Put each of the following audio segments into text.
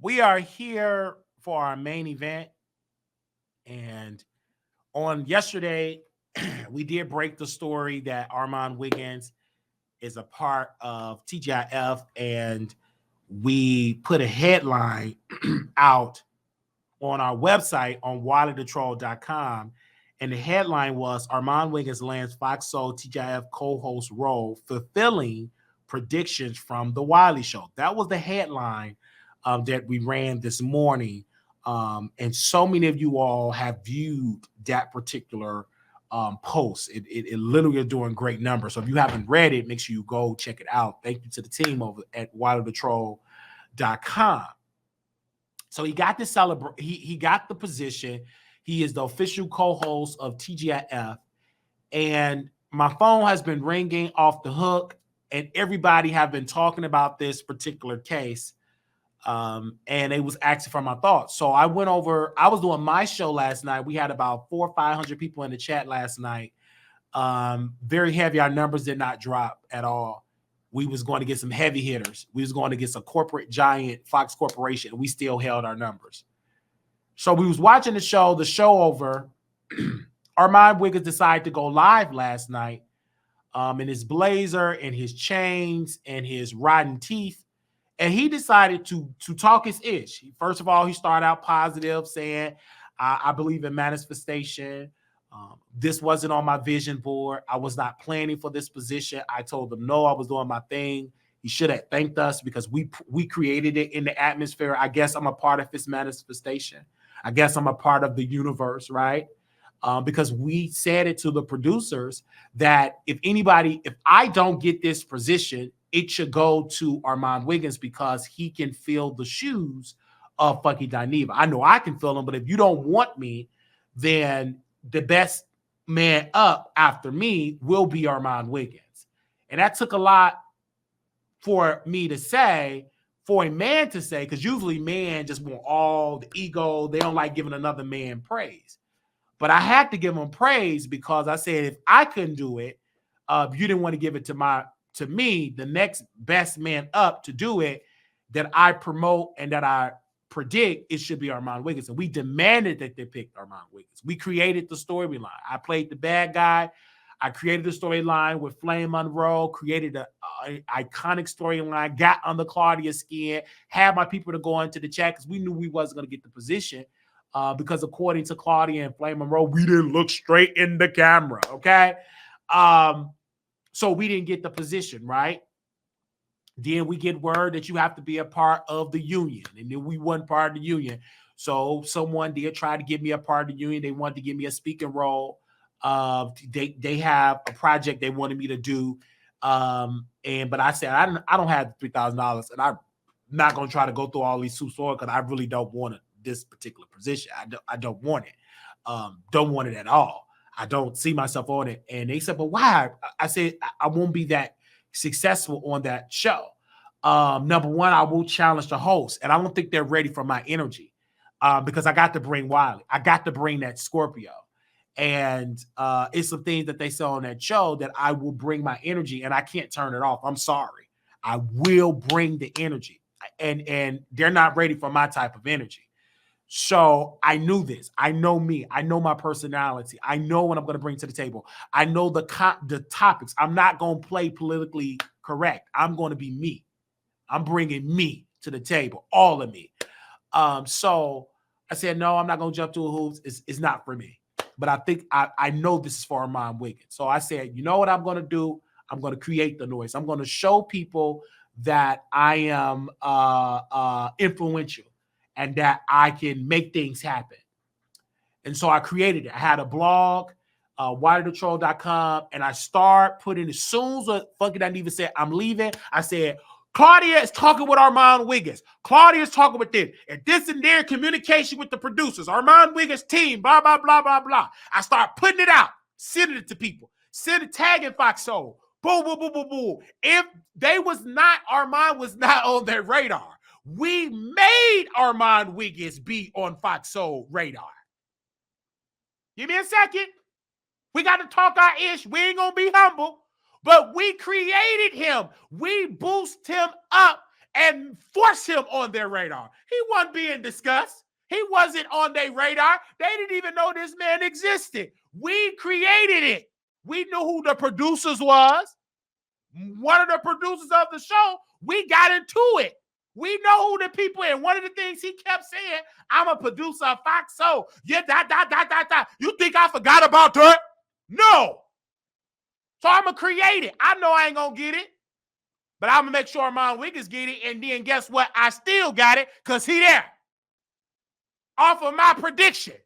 We are here for our main event. And on yesterday, we did break the story that Armon Wiggins is a part of TGIF, and we put a headline out on our website on wileythetroll.com. And the headline was Armon Wiggins lands Fox Soul TGIF co-host role, fulfilling predictions from the Wiley Show. That was the headline that we ran this morning. And so many of you all have viewed that particular post. It literally is doing great numbers. So if you haven't read it, make sure you go check it out. Thank you to the team over at wileythetroll.com. So he got the he got the position. He is the official co-host of TGIF. And my phone has been ringing off the hook, and everybody have been talking about this particular case. And they was asking for my thoughts. So I went over, I was doing my show last night. We had about 400 or 500 people in the chat last night. Very heavy. Our numbers did not drop at all. We was going to get some heavy hitters. We was going to get some corporate giant, Fox Corporation. We still held our numbers. So we was watching the show over. Armon Wiggins decided to go live last night in his blazer and his chains and his rotten teeth. And he decided to talk his ish. First of all, he started out positive, saying, I believe in manifestation. This wasn't on my vision board. I was not planning for this position. I told him, no, I was doing my thing. He should have thanked us because we created it in the atmosphere. I guess I'm a part of his manifestation. I guess I'm a part of the universe, right? Because we said it to the producers that if I don't get this position, it should go to Armon Wiggins because he can fill the shoes of Funky Dineva. I know I can fill them, but if you don't want me, then the best man up after me will be Armon Wiggins. And that took a lot for me to say, for a man to say, because usually men just want all the ego. They don't like giving another man praise. But I had to give him praise because I said, if I couldn't do it, if you didn't want to give it to me, the next best man up to do it, that I promote and that I predict, it should be Armon Wiggins. And we demanded that they pick Armon Wiggins. We created the storyline. I played the bad guy. I created a storyline with Flame Monroe, created an iconic storyline, got under Claudia's skin, had my people to go into the chat because we knew we wasn't going to get the position because according to Claudia and Flame Monroe, we didn't look straight in the camera, okay? So we didn't get the position, right? Then we get word that you have to be a part of the union. And then we weren't part of the union. So someone did try to give me a part of the union. They wanted to give me a speaking role. They have a project they wanted me to do. But I said, I don't have $3,000 and I'm not going to try to go through all these suits because I really don't want this particular position. I don't want it. Don't want it at all. I don't see myself on it. And they said, but why? I said, I won't be that successful on that show. Number one, I will challenge the host. And I don't think they're ready for my energy because I got to bring Wiley. I got to bring that Scorpio. And it's some things that they saw on that show that I will bring my energy and I can't turn it off. I'm sorry. I will bring the energy. And they're not ready for my type of energy. So I knew this. I know me. I know my personality. I know what I'm going to bring to the table. I know the topics. I'm not going to play politically correct. I'm going to be me. I'm bringing me to the table, all of me. So I said, no, I'm not going to jump to a hoops. It's not for me. But I think I know this is for Armon Wiggins. So I said, you know what I'm going to do? I'm going to create the noise. I'm going to show people that I am influential and that I can make things happen. And so I created it. I had a blog, wileythetroll.com, and I start putting, as soon as Funky didn't even say I'm leaving, I said, Claudia is talking with Armon Wiggins. Claudia is talking with them. And this and their communication with the producers. Armon Wiggins team, blah, blah, blah, blah, blah. I start putting it out, sending it to people, tagging Fox Soul. Boom, boom, boom, boom, boom. If they was not, Armon was not on their radar. We made Armon Wiggins be on Fox Soul radar. Give me a second. We got to talk our ish. We ain't going to be humble. But we created him. We boost him up and force him on their radar. He wasn't being discussed. He wasn't on their radar. They didn't even know this man existed. We created it. We knew who the producers was. One of the producers of the show, we got into it. We know who the people, and one of the things he kept saying, I'm a producer of Fox Soul. Yeah, You think I forgot about that? No. So I'm going to create it. I know I ain't going to get it, but I'm going to make sure Armon Wiggins get it, and then guess what? I still got it because he there. Off of my prediction.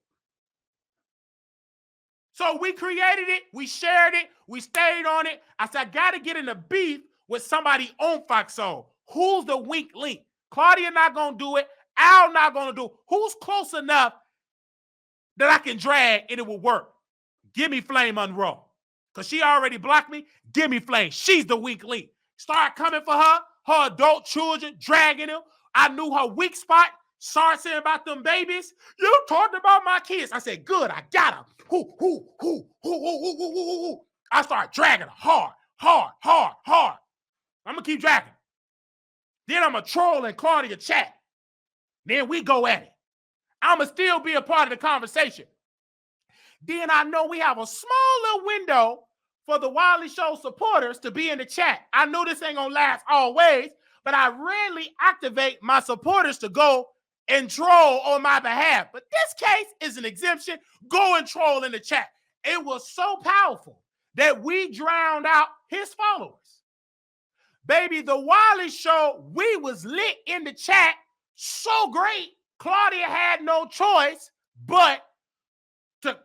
So we created it, we shared it, we stayed on it. I said, I got to get in a beef with somebody on Fox Soul. Who's the weak link? Claudia not going to do it. Al not going to do it. Who's close enough that I can drag and it will work? Give me Flame Monroe. Because she already blocked me. Give me Flame. She's the weak link. Start coming for her adult children, dragging them. I knew her weak spot. Start saying about them babies. You talked about my kids. I said, good, I got them. I start dragging her hard. I'm going to keep dragging. Then I'm going to troll and Claudia chat. Then we go at it. I'm going to still be a part of the conversation. Then I know we have a small little window for the Wiley Show supporters to be in the chat. I know this ain't going to last always, but I rarely activate my supporters to go and troll on my behalf. But this case is an exemption. Go and troll in the chat. It was so powerful that we drowned out his followers. Baby, the Wiley Show, we was lit in the chat. So great. Claudia had no choice but to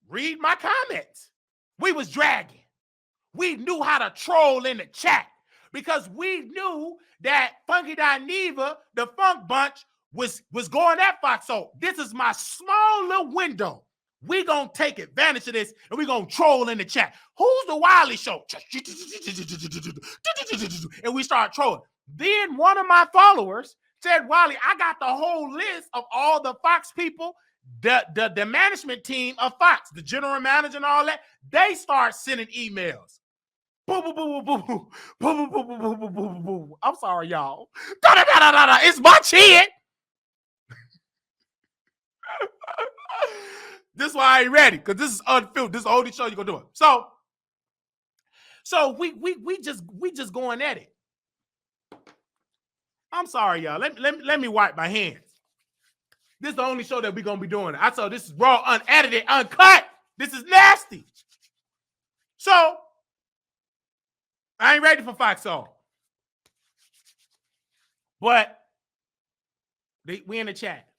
read my comments. We was dragging. We knew how to troll in the chat because we knew that Funky Dineva, the Funk Bunch, was going at Fox Soul. This is my small little window. We gonna take advantage of this and we gonna troll in the chat. Who's the Wiley Show? And we start trolling. Then one of my followers said, Wiley, I got the whole list of all the Fox people, the management team of Fox, the general manager and all that. They start sending emails. Boo, boo, boo, boo, boo, boo, boo, boo, boo, boo, boo, boo, boo. I'm sorry, y'all. It's my chin. This is why I ain't ready, because this is unfiltered. This is the only show you're gonna do it. So we just going at it. I'm sorry, y'all. Let me wipe my hands. This is the only show that we're gonna be doing. I saw this is raw, unedited, uncut. This is nasty. So I ain't ready for Fox Soul. But we in the chat.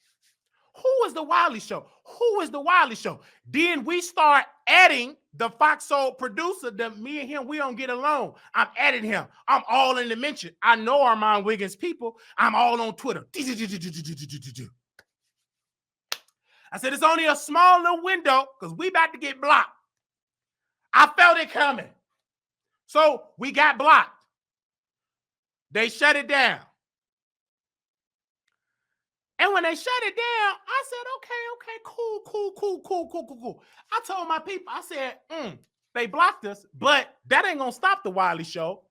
Who is the Wiley Show? Who is the Wiley Show? Then we start adding the Fox Soul producer that me and him, we don't get along. I'm adding him. I'm all in the mention. I know Armon Wiggins people. I'm all on Twitter. I said, it's only a small little window because we about to get blocked. I felt it coming. So we got blocked. They shut it down. And when they shut it down, I said, okay, cool. I told my people, I said, they blocked us, but that ain't going to stop the Wiley Show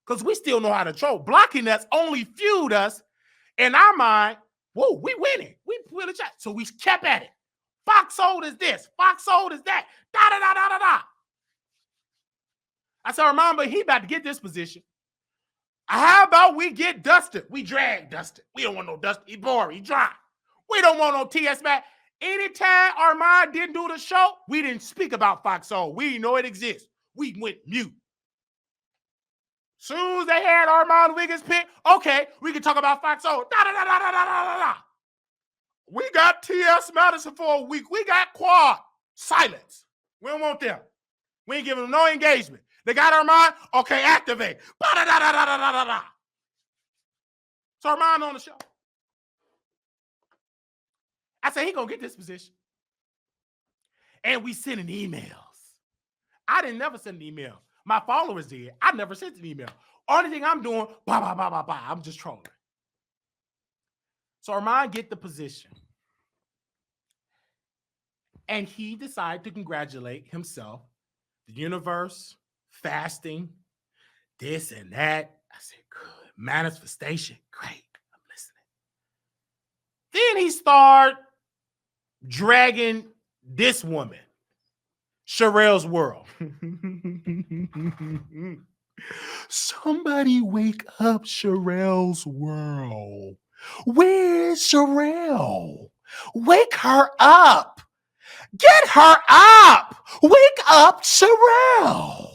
because we still know how to troll. Blocking us only fueled us. In our mind, whoa, we winning. We win the chat. So we kept at it. Fox Soul is this. Fox Soul is that. Da. I said, remember, he about to get this position. How about we get Dustin? We drag Dustin. We don't want no Dustin. He boring. He dry. We don't want no TS Mac. Anytime Armon didn't do the show, we didn't speak about Fox Soul. We didn't know it exists. We went mute. Soon as they had Armon Wiggins pick, okay, we can talk about Fox Soul. Da. We got TS Madison for a week. We got Quad. Silence. We don't want them. We ain't giving them no engagement. They got Armon. Okay, activate. Da. So Armon on the show. I said, he gonna get this position. And we sending emails. I didn't never send an email. My followers did. I never sent an email. Only thing I'm doing, I'm just trolling. So Armon get the position. And he decided to congratulate himself, the universe, fasting, this and that. I said, good, Manifestation. Great. I'm listening. Then he started dragging this woman, Sharrell's World. Somebody wake up Sharrell's World. Where's Sharrell? Wake her up. Get her up. Wake up Sharrell.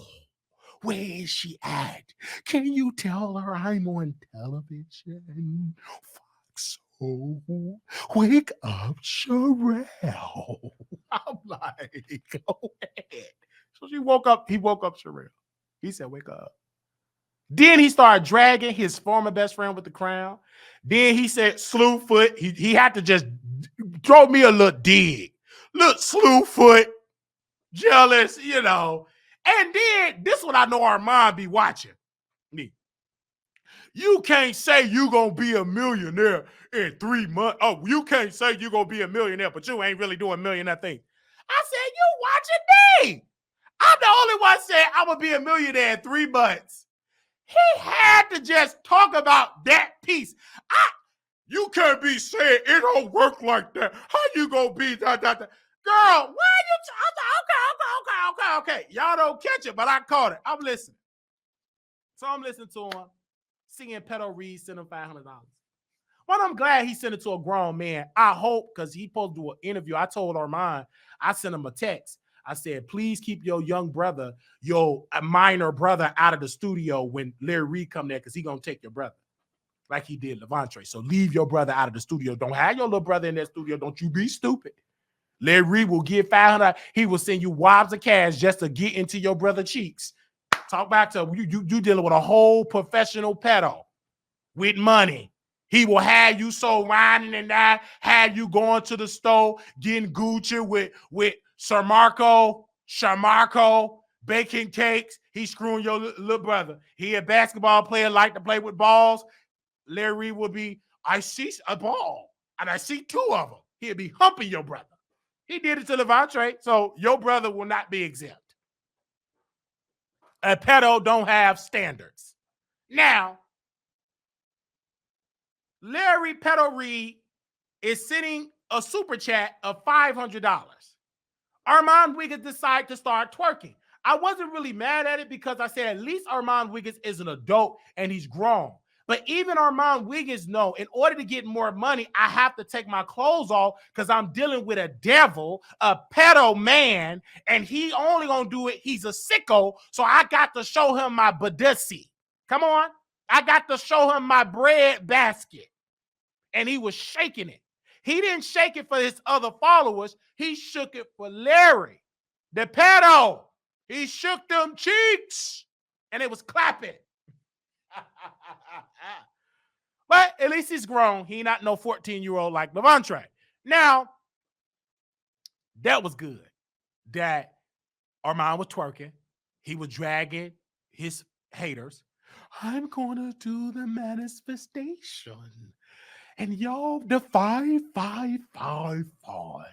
Where is she at? Can you tell her I'm on television? Fox. Oh, wake up Sharrell. I'm like, go ahead. So he woke up Sharrell. He said, wake up. Then he started dragging his former best friend with the crown. Then he said, Slewfoot. He had to just throw me a little dig. Look, Slewfoot, jealous, you know. And then this one I know Armon be watching me. You can't say you gonna be a millionaire in 3 months. Oh, you can't say you gonna be a millionaire, but you ain't really doing millionaire things. I said, you watching me. I'm the only one saying I'm gonna be a millionaire in 3 months. He had to just talk about that piece. You can't be saying it don't work like that. How you gonna be that? Girl, why are you? Okay. Y'all don't catch it, but I caught it. I'm listening. So I'm listening to him, seeing Pedo Reed send him $500. Well, I'm glad he sent it to a grown man. I hope, because he supposed to do an interview. I told Armon, I sent him a text. I said, please keep your young brother, your minor brother out of the studio when Larry Reed come there, because he going to take your brother like he did Levante. So leave your brother out of the studio. Don't have your little brother in that studio. Don't you be stupid. Larry Reed will give $500. He will send you wabs of cash just to get into your brother's cheeks. Talk back to you dealing with a whole professional pedo with money. He will have you so riding and that, have you going to the store, getting Gucci with Shamarco, baking cakes. He's screwing your little brother. He a basketball player, like to play with balls. Larry will be, I see a ball, and I see 2 of them. He'll be humping your brother. He did it to Levante, so your brother will not be exempt. A pedo don't have standards. Now, Larry Pedo Reed is sending a super chat of $500. Armon Wiggins decided to start twerking. I wasn't really mad at it because I said at least Armon Wiggins is an adult and he's grown. But even Armon Wiggins know in order to get more money, I have to take my clothes off because I'm dealing with a devil, a pedo man, and he only gonna do it. He's a sicko, so I got to show him my badussi. Come on. I got to show him my bread basket. And he was shaking it. He didn't shake it for his other followers. He shook it for Larry, the pedo. He shook them cheeks, and it was clapping. But at least he's grown. He not no 14-year-old like Levante. Now, that was good. That Armon was twerking. He was dragging his haters. I'm going to do the manifestation. And y'all, the 5555.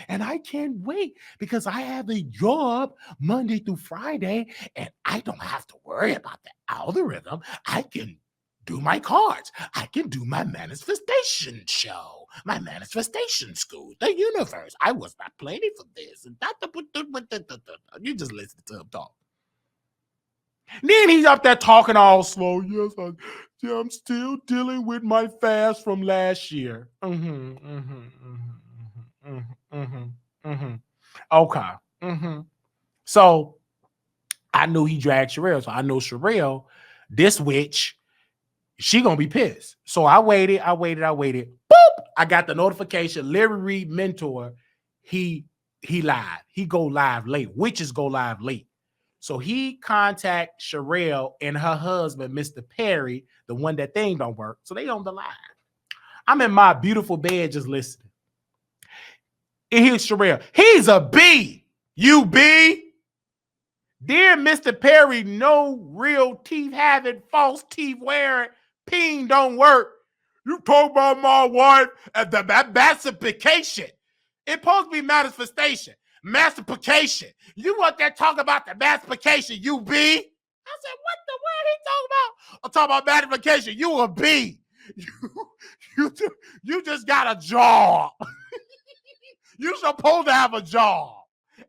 And I can't wait because I have a job Monday through Friday and I don't have to worry about the algorithm. I can do my cards. I can do my manifestation show, my manifestation school, the universe. I was not planning for this. You just listen to him talk. Then he's up there talking all slow. Yes, I'm still dealing with my fast from last year. Okay. So I knew he dragged Sharrell. So I know Sharrell, this witch, she gonna be pissed. So I waited. Boop! I got the notification. Larry Reed mentor, he live. He go live late. Witches go live late. So he contact Sharrell and her husband, Mr. Perry, the one that thing don't work. So they on the live. I'm in my beautiful bed just listening. And here's Sharrell. He's a B. You B. Dear Mr. Perry, no real teeth having, false teeth wearing, peen don't work. You talk about my wife and the massification. It's supposed to be manifestation. Massification. You want that talk about the massification, you B? I said, what the world he talking about? I'm talking about magnification. You a B. You just got a job. You supposed to have a job.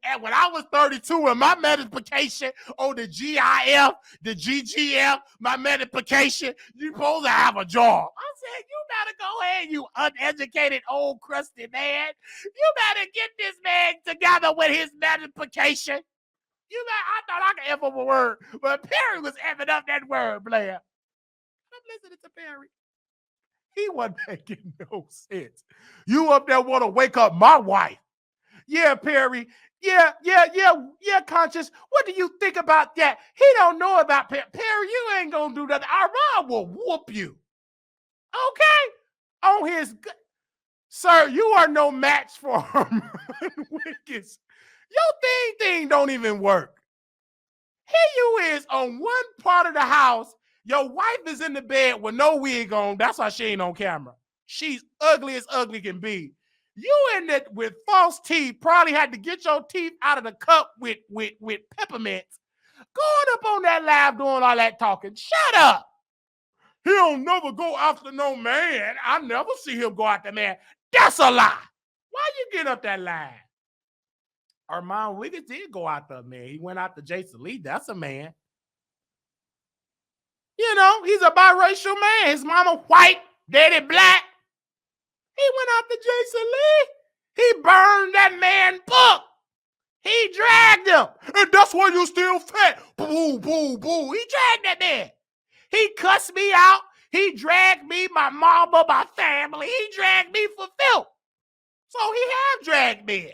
And when I was 32 and my multiplication on the GIF, the GGF, my multiplication, you supposed to have a job. I said, you better go ahead, you uneducated old crusty man. You better get this man together with his multiplication. I thought I could F up a word, but Perry was effing up that word, Blair. I'm listening to Perry. He wasn't making no sense. You up there want to wake up my wife. Yeah, Perry. Yeah, Conscious. What do you think about that? He don't know about Perry. Perry, you ain't gonna do that. Armon will whoop you. Okay? On his... Sir, you are no match for Armon Wiggins. Your thing don't even work. Here you is on one part of the house. Your wife is in the bed with no wig on. That's why she ain't on camera. She's ugly as ugly can be. You in it with false teeth. Probably had to get your teeth out of the cup with peppermints. Going up on that live doing all that talking. Shut up. He don't never go after no man. I never see him go after man. That's a lie. Why you get up that line? Armon Wiggins did go out there, man. He went out to Jason Lee. That's a man. You know, he's a biracial man. His mama white, daddy black. He went out to Jason Lee. He burned that man book. He dragged him. And that's why you still fat. Boo, boo, boo. He dragged that man. He cussed me out. He dragged me, my mama, my family. He dragged me for filth. So he have dragged men.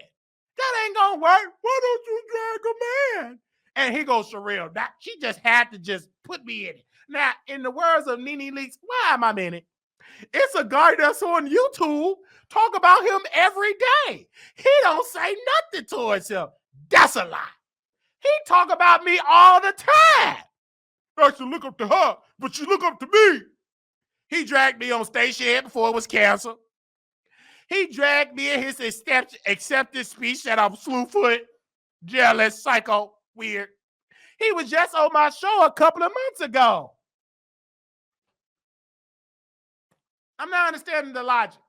That ain't gonna work. Why don't you drag a man? And he goes, Sharrell, she just had to just put me in it. Now, in the words of Nene Leakes, why am I in it? It's a guy that's on YouTube talk about him every day. He don't say nothing towards him. That's a lie. He talk about me all the time. I should look up to her, but you look up to me. He dragged me on station before it was canceled. He dragged me in his acceptance speech that I'm slewfoot, jealous, psycho, weird. He was just on my show a couple of months ago. I'm not understanding the logic.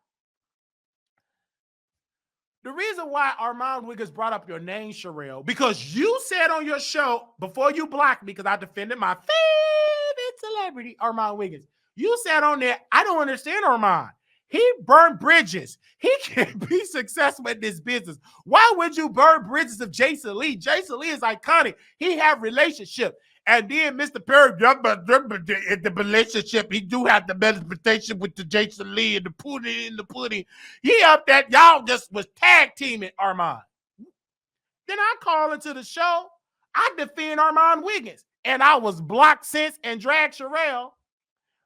The reason why Armon Wiggins brought up your name, Sharrell, because you said on your show, before you blocked me, because I defended my favorite celebrity, Armon Wiggins, you said on there, I don't understand Armon. He burned bridges. He can be successful in this business. Why would you burn bridges of Jason Lee? Jason Lee is iconic. He have relationship. And then Mr. Perry, in the relationship, he do have the meditation with the Jason Lee and the pudding. He up that, y'all just was tag teaming Armon. Then I call into the show. I defend Armon Wiggins. And I was blocked since and dragged Sharrell.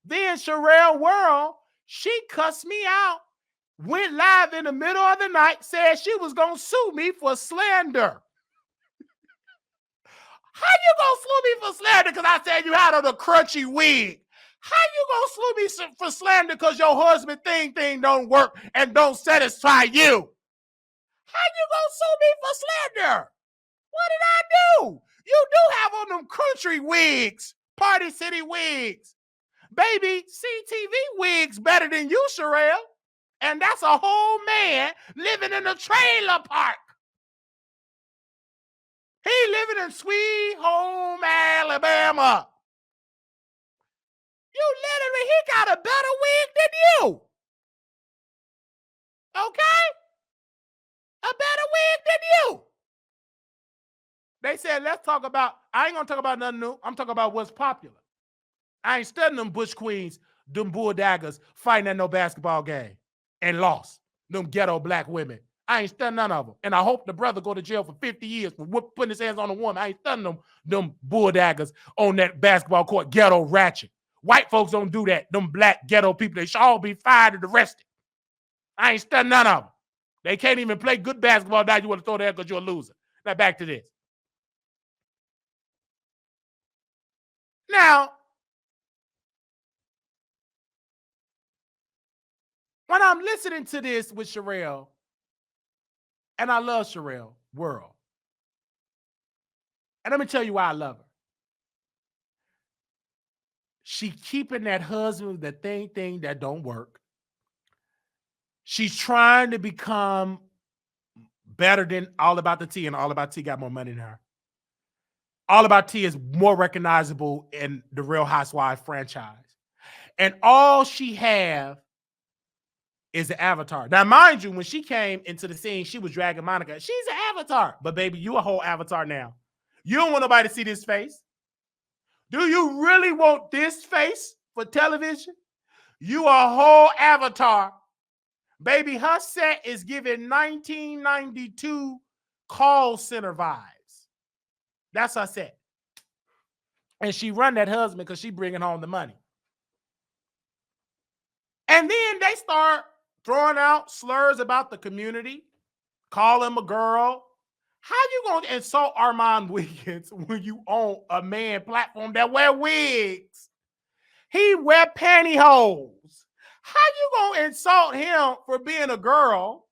Then Sharrell World, she cussed me out, went live in the middle of the night, said she was going to sue me for slander. How you going to sue me for slander because I said you had on a crunchy wig? How you going to sue me for slander because your husband thing don't work and don't satisfy you? How you going to sue me for slander? What did I do? You do have on them country wigs, Party City wigs. Baby, CTV wigs better than you, Sharrell. And that's a whole man living in a trailer park. He living in Sweet Home, Alabama. He got a better wig than you. Okay? A better wig than you. They said, let's talk about, I ain't going to talk about nothing new. I'm talking about what's popular. I ain't studying them Bush Queens, them bulldaggers fighting at no basketball game and lost. Them ghetto black women. I ain't studying none of them. And I hope the brother go to jail for 50 years for putting his hands on a woman. I ain't studying them bulldaggers on that basketball court, ghetto ratchet. White folks don't do that. Them black ghetto people, they should all be fired and arrested. I ain't studying none of them. They can't even play good basketball now. You want to throw that because you're a loser. Now back to this. Now, when I'm listening to this with Sharrell, and I love Sharrell World, and let me tell you why I love her. She keeping that husband, the thing that don't work. She's trying to become better than All About the Tea, and All About Tea got more money than her. All About Tea is more recognizable in the Real Housewives franchise. And all she have is the avatar. Now, mind you, when she came into the scene, she was dragging Monica. She's an avatar. But baby, you a whole avatar now. You don't want nobody to see this face. Do you really want this face for television? You a whole avatar. Baby, her set is giving 1992 call center vibes. That's her set. And she run that husband because she bringing home the money. And then they start throwing out slurs about the community, call him a girl. How you going to insult Armon Wiggins when you own a man platform that wear wigs? He wear pantyhose. How you going to insult him for being a girl?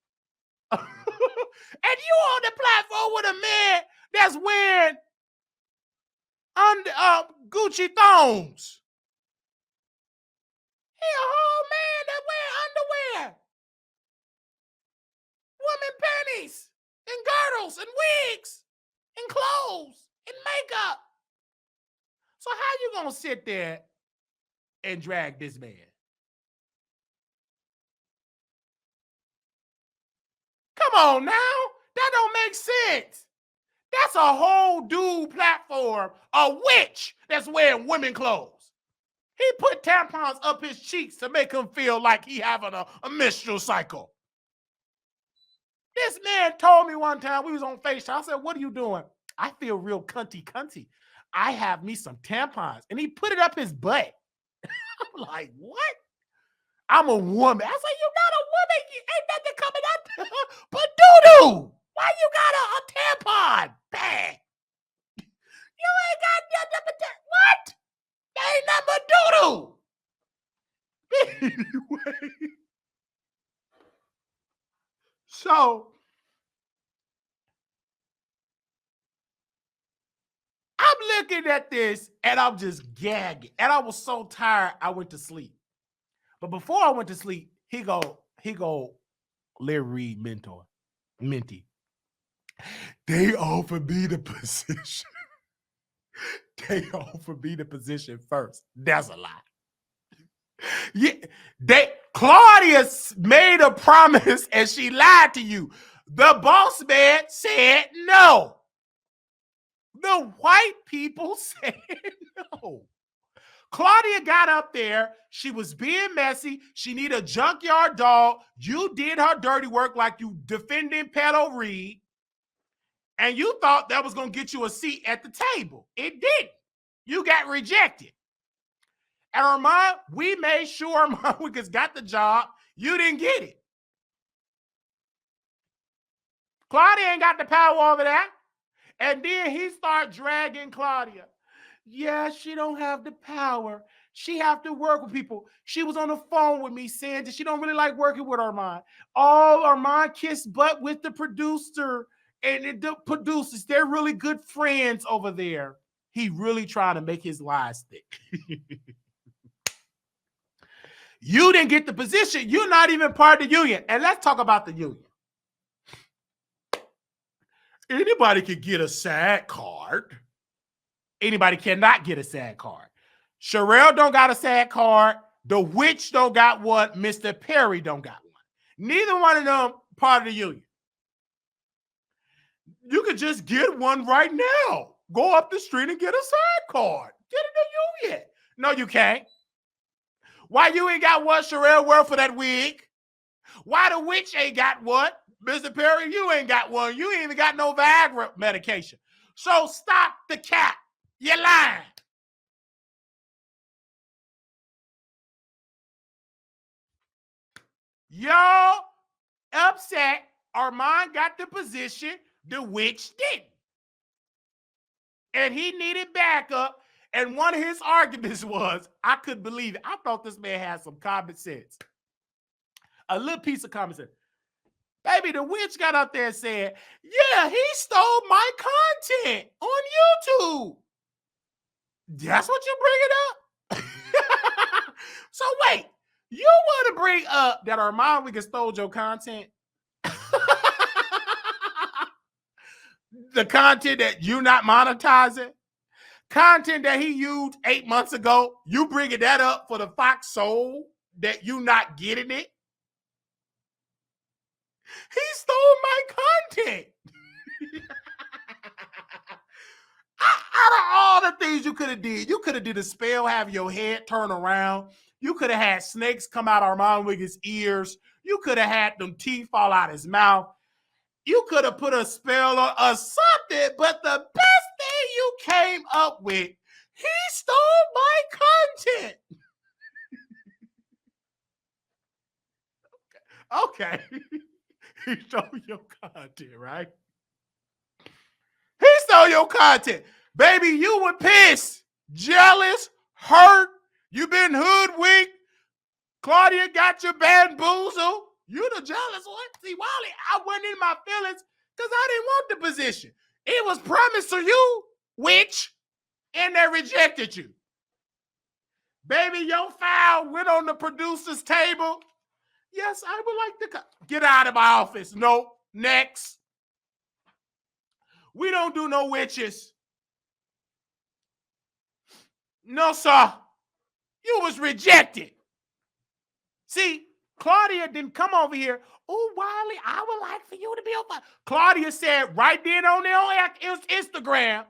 And you on the platform with a man that's wearing Gucci thongs. He a whole man that wear underwear, women panties, and girdles, and wigs, and clothes, and makeup. So how you gonna sit there and drag this man? Come on now, that don't make sense. That's a whole dude platform, a witch that's wearing women clothes. He put tampons up his cheeks to make him feel like he having a menstrual cycle. This man told me one time, we was on FaceTime, I said, what are you doing? I feel real cunty. I have me some tampons. And he put it up his butt. I'm like, what? I'm a woman. I said, you're not a woman. Ain't nothing coming up but doo-doo. Why you got a tampon bag? You ain't got nothing but that. What? That ain't nothing but doo-doo. Anyway. So, I'm looking at this and I'm just gagging. And I was so tired, I went to sleep. But before I went to sleep, he go, Larry Reid mentor, Minty. They offered me the position. They offered me the position first. That's a lie. Yeah, Claudia made a promise and she lied to you. The boss man said no. The white people said no. Claudia got up there. She was being messy. She needed a junkyard dog. You did her dirty work like you defending Pedo Reed. And you thought that was going to get you a seat at the table. It didn't. You got rejected. And Armon, we made sure Armon Wiggins got the job. You didn't get it. Claudia ain't got the power over that. And then he started dragging Claudia. Yeah, she don't have the power. She have to work with people. She was on the phone with me saying that she don't really like working with Armon. Oh, Armon kissed butt with the producer and the producers. They're really good friends over there. He really trying to make his lies thick. You didn't get the position. You're not even part of the union. And let's talk about the union. Anybody can get a SAG card. Anybody cannot get a SAG card. Sharrell don't got a SAG card. The witch don't got one. Mr. Perry don't got one. Neither one of them part of the union. You could just get one right now. Go up the street and get a SAG card. Get in the union. No, you can't. Why you ain't got one, Sharrell, wear for that wig? Why the witch ain't got one? Mr. Perry, you ain't got one. You ain't even got no Viagra medication. So stop the cap. You're lying. Y'all upset. Armon got the position. The witch didn't. And he needed backup. And one of his arguments was, I couldn't believe it. I thought this man had some common sense. A little piece of common sense. Baby, the witch got up there and said, yeah, he stole my content on YouTube. That's what you bring it up? So wait, you want to bring up that Armon Wiggins stole your content? The content that you not monetizing? Content that he used 8 months ago, you bringing that up for the Fox Soul that you not getting it? He stole my content. Out of all the things you could have did, you could have did a spell, have your head turn around. You could have had snakes come out of Armon Wiggins' ears. You could have had them teeth fall out his mouth. You could have put a spell on or something, but the best thing you came up with, he stole my content. Okay. He stole your content, right? He stole your content. Baby, you were pissed, jealous, hurt. You been hoodwinked. Claudia got your bamboozled. You the jealous one. See, Wiley, I wasn't in my feelings because I didn't want the position. It was promised to you, witch, and they rejected you. Baby, your file went on the producer's table. Yes, I would like to get out of my office. No, next. We don't do no witches. No, sir. You was rejected. See, Claudia didn't come over here. Oh, Wiley, I would like for you to be on fire. Claudia said right then on there on Instagram,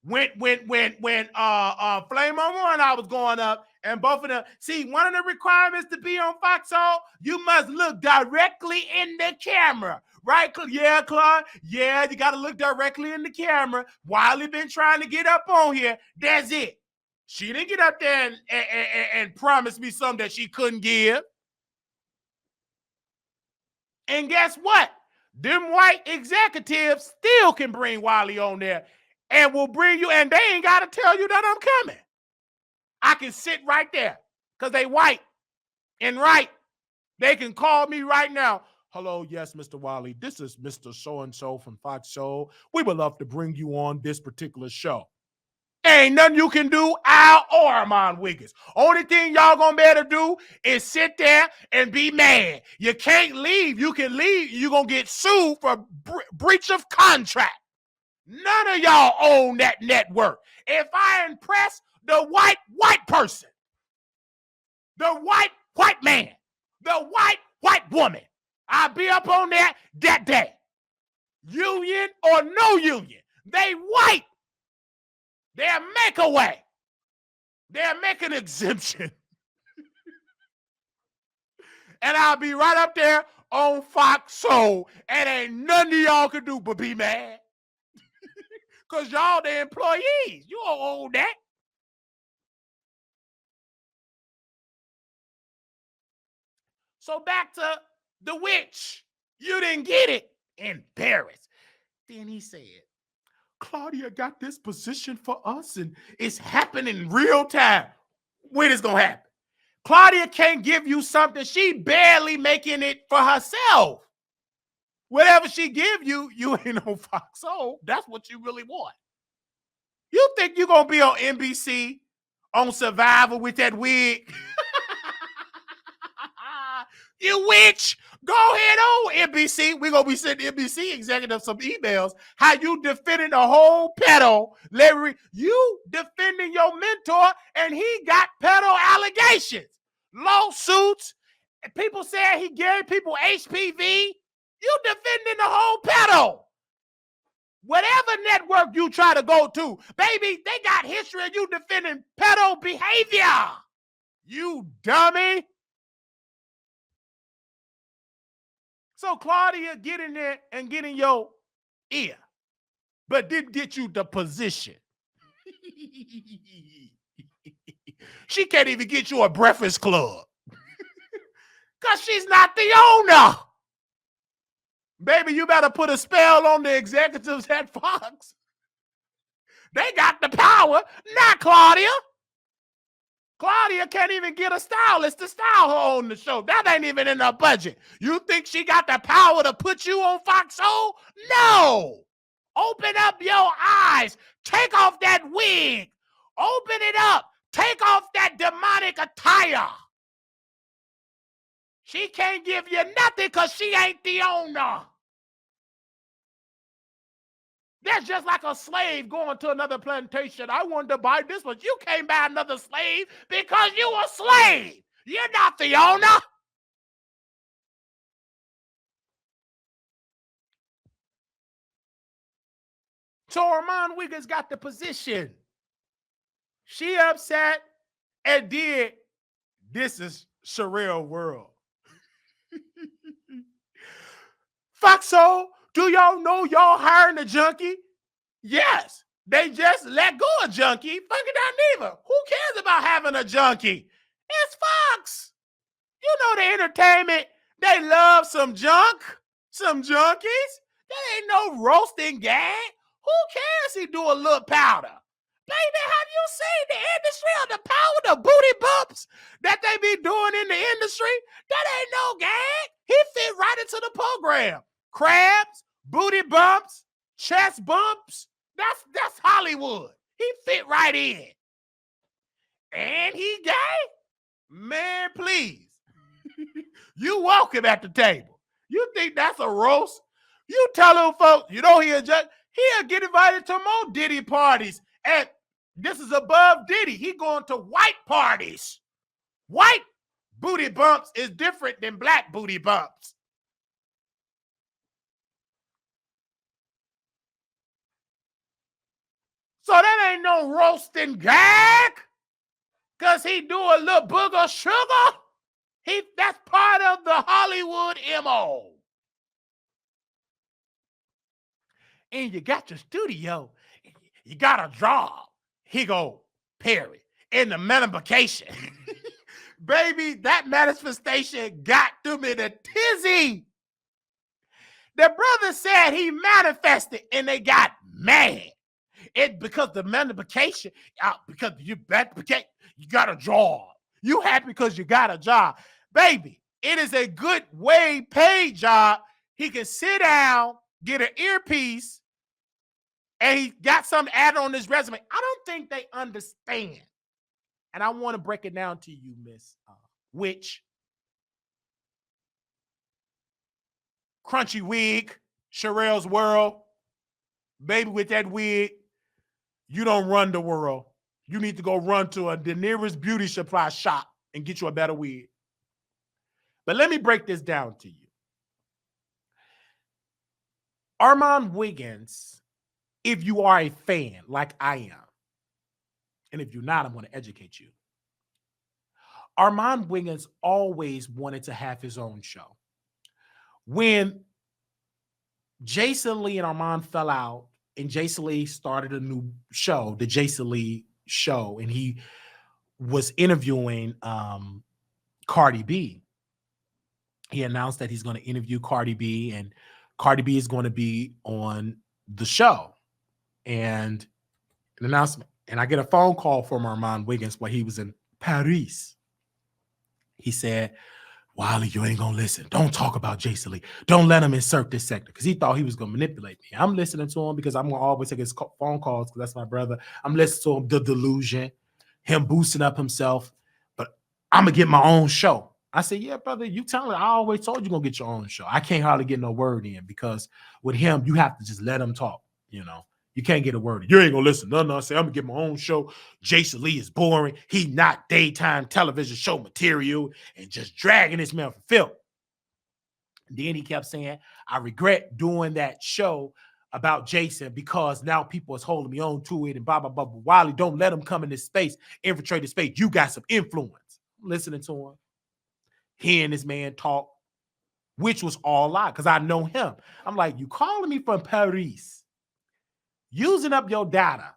when Flame on One I was going up, and both of them. See, one of the requirements to be on Fox Soul, you must look directly in the camera. Right? Yeah, Claude. Yeah, you got to look directly in the camera. Wiley been trying to get up on here. That's it. She didn't get up there and promise me something that she couldn't give. And guess what? Them white executives still can bring Wiley on there and will bring you, and they ain't got to tell you that I'm coming. I can sit right there because they white and right. They can call me right now. Hello, yes, Mr. Wiley. This is Mr. So-and-so from Fox Show. We would love to bring you on this particular show. Ain't nothing you can do, Al or Armon Wiggins. Only thing y'all gonna be able to do is sit there and be mad. You can't leave. You can leave. You're gonna get sued for breach of contract. None of y'all own that network. If I impress the white person, the white man, the white woman, I'll be up on that day. Union or no union. They white. They'll make a way. They'll make an exemption. And I'll be right up there on Fox Soul. And ain't nothing y'all can do but be mad. Because y'all the employees. You don't own that. So back to the witch. You didn't get it. Embarrassed. Then he said, Claudia got this position for us and it's happening in real time. When it's going to happen? Claudia can't give you something. She barely making it for herself. Whatever she give you, you ain't on Fox Soul. That's what you really want. You think you're going to be on NBC on Survivor with that wig? You witch. Go ahead on NBC. We're going to be sending NBC executives some emails. How you defending the whole pedo. Larry, you defending your mentor and he got pedo allegations. Lawsuits. People saying he gave people HPV. You defending the whole pedo. Whatever network you try to go to, baby, they got history of you defending pedo behavior. You dummy. So Claudia get in there and get in your ear, but didn't get you the position. She can't even get you a breakfast club because she's not the owner. Baby, you better put a spell on the executives at Fox. They got the power, not Claudia. Claudia can't even get a stylist to style her on the show. That ain't even in her budget. You think she got the power to put you on Fox Soul? No. Open up your eyes. Take off that wig. Open it up. Take off that demonic attire. She can't give you nothing because she ain't the owner. That's just like a slave going to another plantation. I wanted to buy this, but you can't buy another slave because you a slave. You're not the owner. So Armon Wiggins got the position. She upset and did. This is Sharrell world. Foxo, do y'all know y'all hiring a junkie? Yes, they just let go of junkie. Fucking not neither. Who cares about having a junkie? It's Fox. You know the entertainment. They love some junk, some junkies. That ain't no roasting gang. Who cares he do a little powder? Baby, have you seen the industry of the powder, the booty bumps that they be doing in the industry? That ain't no gang. He fit right into the program. Crabs, booty bumps, chest bumps. That's Hollywood. He fit right in. And he gay? Man, please. You welcome at the table. You think that's a roast? You tell them folks, you know he'll get invited to more Diddy parties. And this is above Diddy. He going to white parties. White booty bumps is different than black booty bumps. So that ain't no roasting gag. Because he do a little booger sugar. That's part of the Hollywood MO. And you got your studio. You got a job. He go, Perry, in the manifestation. Baby, that manifestation got them in a tizzy. The brother said he manifested and they got mad. It because the manifestation, because you got a job. You happy because you got a job. Baby, it is a good way paid job. He can sit down, get an earpiece, and he got something added on his resume. I don't think they understand. And I want to break it down to you, Miss Witch. Crunchy wig, Sharrell's world. Baby, with that wig, you don't run the world. You need to go run to the nearest beauty supply shop and get you a better wig. But let me break this down to you. Armon Wiggins, if you are a fan like I am, and if you're not, I'm going to educate you. Armon Wiggins always wanted to have his own show. When Jason Lee and Armon fell out, and Jason Lee started a new show, the Jason Lee Show, and he was interviewing Cardi B. He announced that he's going to interview Cardi B, and Cardi B is going to be on the show. And an announcement, and I get a phone call from Armon Wiggins while he was in Paris. He said, Wiley, you ain't gonna listen. Don't talk about Jason Lee. Don't let him insert this sector, because he thought he was gonna manipulate me. I'm listening to him because I'm gonna always take his phone calls because that's my brother. I'm listening to him, the delusion, him boosting up himself. But I'm gonna get my own show. I said, yeah, brother, you tell me. I always told you gonna get your own show. I can't hardly get no word in because with him, you have to just let him talk. You know, you can't get a word in. You ain't gonna listen. No, I say I'm gonna get my own show. Jason Lee is boring. He not daytime television show material, and just dragging this man for film. And then he kept saying, I regret doing that show about Jason because now people is holding me on to it and blah, blah, blah. But Wiley, don't let him come in this space, infiltrate the space. You got some influence. I'm listening to him, hearing this man talk, which was all lie because I know him. I'm like, you calling me from Paris, using up your data,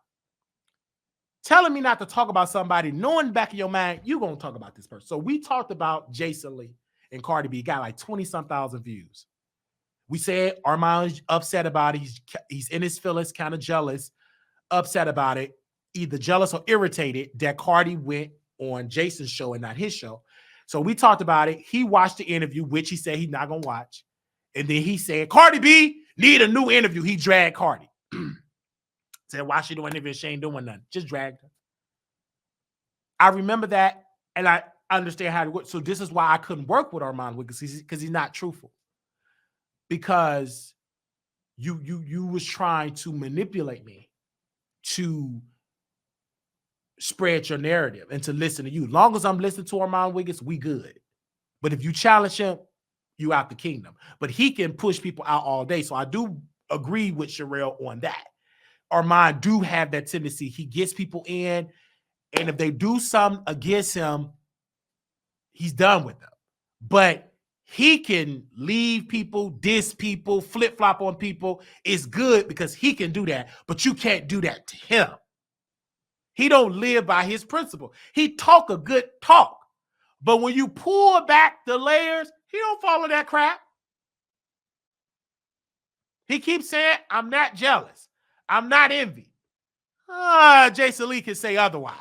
telling me not to talk about somebody, knowing back in your mind, you're going to talk about this person. So we talked about Jason Lee and Cardi B, got like 20-some thousand views. We said Armon's upset about it. He's in his feelings, kind of jealous, upset about it, either jealous or irritated that Cardi went on Jason's show and not his show. So we talked about it. He watched the interview, which he said he's not going to watch. And then he said, Cardi B need a new interview. He dragged Cardi. Said, why she doing interview? She ain't doing nothing. Just dragged her. I remember that. And understand how to work. So this is why I couldn't work with Armon Wiggins, because he's not truthful. Because you was trying to manipulate me to spread your narrative and to listen to you. Long as I'm listening to Armon Wiggins, we good. But if you challenge him, you out the kingdom. But he can push people out all day. So I do agree with Sharrell on that. Armon do have that tendency. He gets people in, and if they do something against him, he's done with them. But he can leave people, diss people, flip-flop on people. It's good because he can do that, but you can't do that to him. He don't live by his principle. He talk a good talk, but when you pull back the layers, he don't follow that crap. He keeps saying, I'm not jealous. I'm not envy. Jason Lee can say otherwise.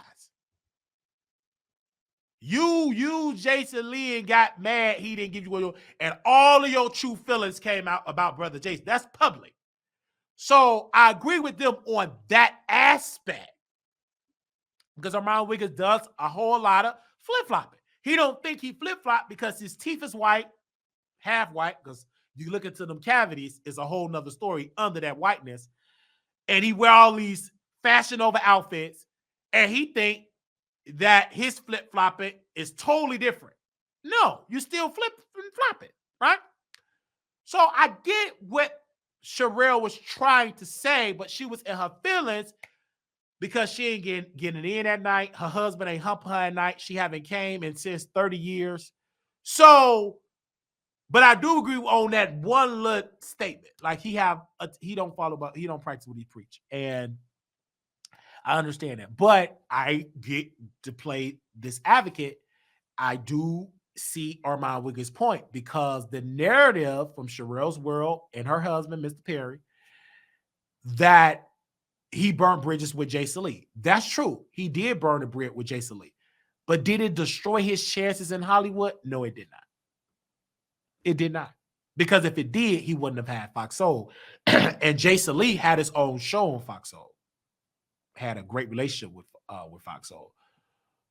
You, Jason Lee, and got mad he didn't give you and all of your true feelings came out about Brother Jason. That's public. So I agree with them on that aspect. Because Armon Wiggins does a whole lot of flip-flopping. He don't think he flip-flop because his teeth is white, half white, because you look into them cavities, it's a whole nother story under that whiteness. And he wear all these fashion over outfits, and he think that his flip-flopping is totally different. No, you still flip-flopping, right? So I get what Sharrell was trying to say, but she was in her feelings because she ain't getting in at night. Her husband ain't humping her at night. She haven't came in since 30 years. So, but I do agree on that one little statement. Like he don't follow, but he don't practice what he preach. And I understand that. But I get to play this advocate. I do see Armon Wiggins' point because the narrative from Sharrell's world and her husband, Mr. Perry, that he burned bridges with Jason Lee. That's true. He did burn a bridge with Jason Lee. But did it destroy his chances in Hollywood? No, it did not. It did not. Because if it did, he wouldn't have had Fox Soul. And Jason Lee had his own show on Fox Soul. Had a great relationship with Fox Soul.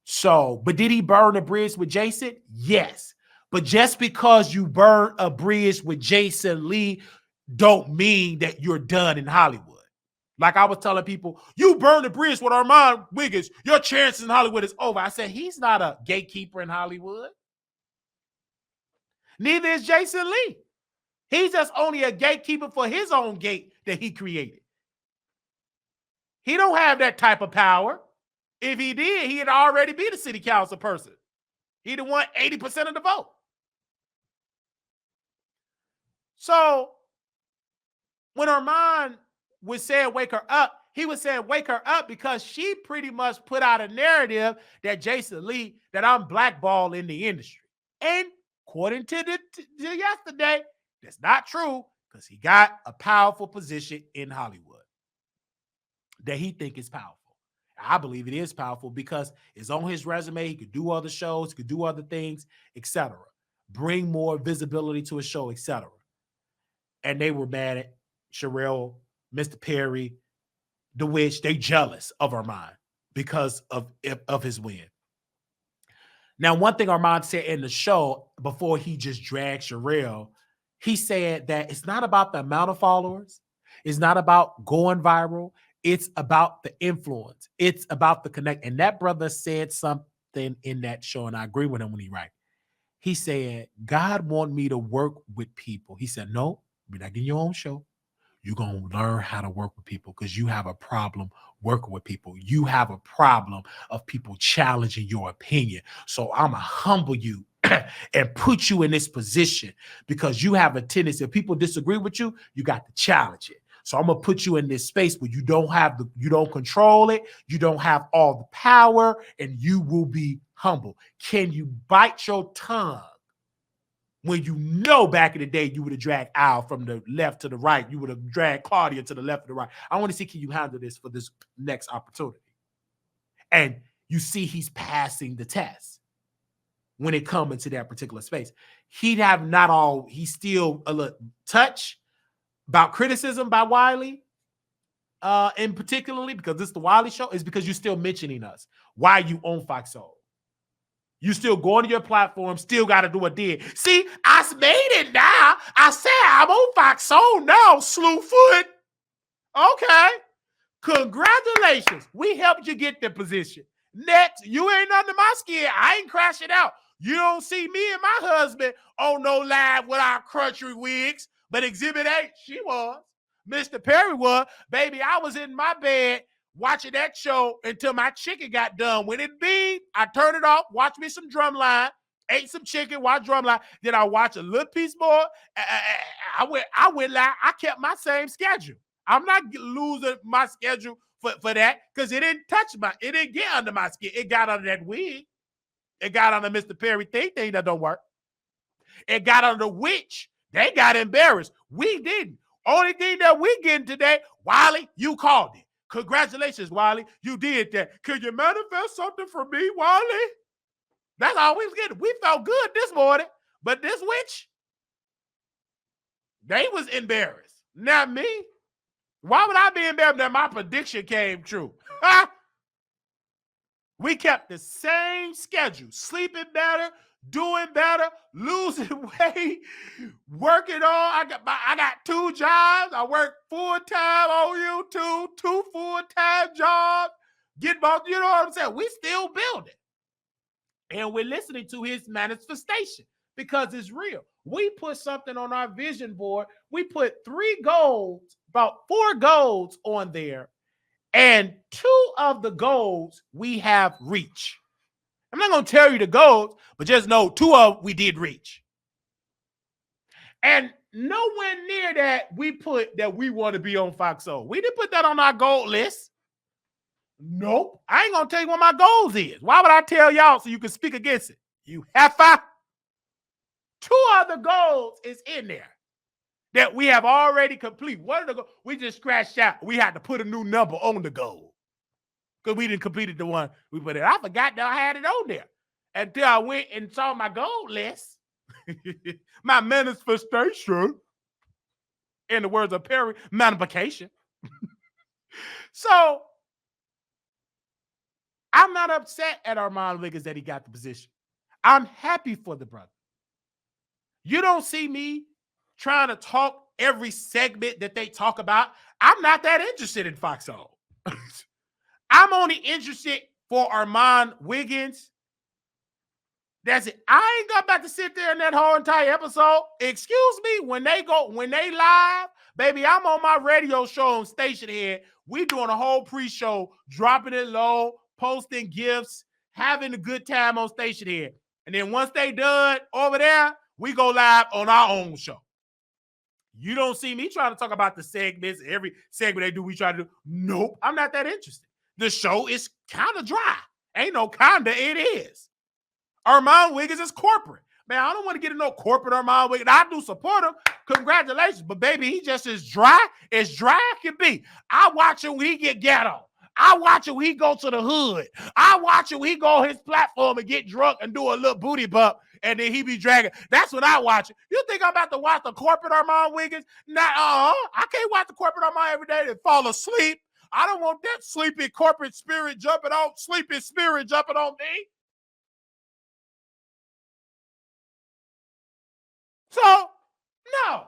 So, but did he burn a bridge with Jason? Yes. But just because you burn a bridge with Jason Lee don't mean that you're done in Hollywood. Like I was telling people, you burn the bridge with Armon Wiggins, your chances in Hollywood is over. I said, he's not a gatekeeper in Hollywood. Neither is Jason Lee. He's just only a gatekeeper for his own gate that he created. He don't have that type of power. If he did, he'd already be the city council person. He'd have won 80% of the vote. So when Armon was saying wake her up, he was saying wake her up because she pretty much put out a narrative that Jason Lee, that I'm blackballed in the industry. And according to yesterday, that's not true because he got a powerful position in Hollywood that he think is powerful. I believe it is powerful because it's on his resume. He could do other shows, could do other things, etc. Bring more visibility to a show, etc. And they were mad at Sharrell, Mr. Perry, The Witch. They jealous of Armon because of his win. Now, one thing Armon said in the show before he just dragged Sharrell, he said that it's not about the amount of followers. It's not about going viral. It's about the influence. It's about the connect. And that brother said something in that show, and I agree with him when he writes. He said, God want me to work with people. He said, no, you're not getting your own show. You're going to learn how to work with people because you have a problem working with people. You have a problem of people challenging your opinion. So I'm going to humble you and put you in this position because you have a tendency. If people disagree with you, you got to challenge it. So I'm going to put you in this space where you don't control it. You don't have all the power and you will be humble. Can you bite your tongue when you know back in the day you would have dragged Al from the left to the right? You would have dragged Claudia to the left or the right. I want to see, can you handle this for this next opportunity? And you see he's passing the test when it comes into that particular space. He's still a little touch about criticism by Wiley, and particularly because this is the Wiley Show, is because you're still mentioning us. Why you own Fox Soul? You still going to your platform, still got to do a did. See, I made it now. I said I'm on Fox Soul now, Slewfoot. Okay. Congratulations. We helped you get the position. Next, you ain't under my skin. I ain't crashing out. You don't see me and my husband on no live with our country wigs, but Exhibit 8, she was. Mr. Perry was. Baby, I was in my bed watching that show until my chicken got done. When it beat, I turned it off, watched me some Drumline, ate some chicken, watched Drumline. Then I watched a little piece more. I went live. I kept my same schedule. I'm not losing my schedule for that because it didn't get under my skin. It got under that wig. It got under Mr. Perry thing that don't work. It got under the witch. They got embarrassed. We didn't. Only thing that we getting today, Wiley, you called it. Congratulations, Wiley. You did that. Could you manifest something for me, Wiley? That's all we was getting. We felt good this morning. But this witch, they was embarrassed. Not me. Why would I be embarrassed that my prediction came true? We kept the same schedule. Sleeping better, doing better, losing weight, working on. I got 2 jobs. I work full-time on YouTube, 2 full-time jobs. Get both, you know what I'm saying? We still building. And we're listening to his manifestation because it's real. We put something on our vision board. We put 3 goals, about 4 goals on there. And 2 of the goals we have reached. I'm not going to tell you the goals, but just know 2 of them we did reach. And nowhere near that we put that we want to be on Fox Soul. We didn't put that on our goal list. Nope. I ain't going to tell you what my goals is. Why would I tell y'all so you can speak against it? You heifer. 2 other goals is in there that we have already completed. One of the goals, we just scratched out. We had to put a new number on the goal because we didn't complete the one we put in. I forgot that I had it on there until I went and saw my goal list, my manifestation, in the words of Perry, manifestation. So I'm not upset at Armon Wiggins that he got the position. I'm happy for the brother. You don't see me trying to talk every segment that they talk about. I'm not that interested in Fox Soul. I'm only interested for Armon Wiggins. That's it. I ain't about to sit there in that whole entire episode. Excuse me, when they live, baby, I'm on my radio show on Station Head. We doing a whole pre-show, dropping it low, posting gifts, having a good time on Station Head. And then once they done over there, we go live on our own show. You don't see me trying to talk about the segments. Every segment they do, we try to do. Nope, I'm not that interested. The show is kind of dry. Ain't no kinda, it is. Armon Wiggins is corporate. Man, I don't want to get into no corporate Armon Wiggins. I do support him. Congratulations. But, baby, he just is dry as can be. I watch him when he get ghetto. I watch him when he go to the hood. I watch him when he go on his platform and get drunk and do a little booty bump, and then he be dragging. That's what I watch. You think I'm about to watch the corporate Armon Wiggins? I can't watch the corporate Armon every day and fall asleep. I don't want that sleepy corporate spirit jumping on me. So, no.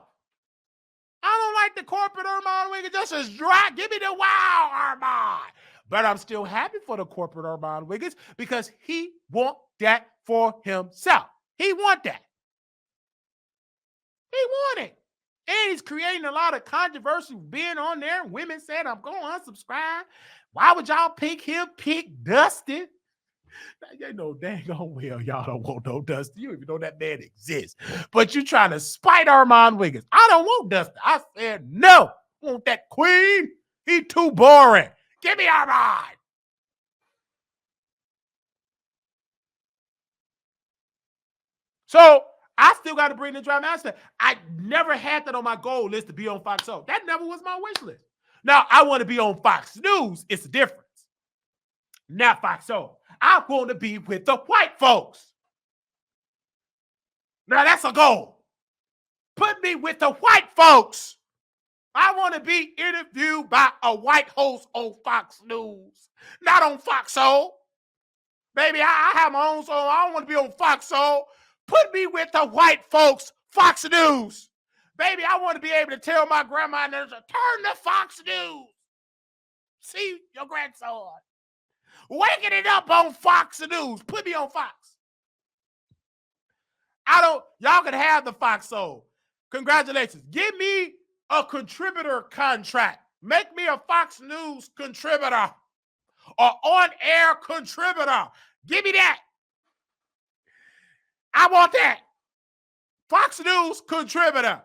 I don't like the corporate Armon Wiggins. Just as dry. Give me the wow, Armon. But I'm still happy for the corporate Armon Wiggins because he want that for himself. He want that. He want it. And he's creating a lot of controversy being on there. Women said, I'm going to unsubscribe. Why would y'all pick him? Pick Dustin. You know dang on well y'all don't want no Dustin. You don't even know that man exists. But you trying to spite Armon Wiggins. I don't want Dustin. I said no. I want that queen. He too boring. Give me Armon. So I still got to bring the drama aspect. I never had that on my goal list to be on Fox Soul. That never was my wish list. Now I want to be on Fox News. It's a difference. Not Fox Soul. I want to be with the white folks. Now that's a goal. Put me with the white folks. I want to be interviewed by a white host on Fox News, not on Fox Soul. Baby, I have my own soul. I don't want to be on Fox Soul. Put me with the white folks, Fox News. Baby, I want to be able to tell my grandma and turn to Fox News. See your grandson. Waking it up on Fox News. Put me on Fox. Y'all can have the Fox Soul. Congratulations. Give me a contributor contract. Make me a Fox News contributor or on-air contributor. Give me that. I want that. Fox News contributor.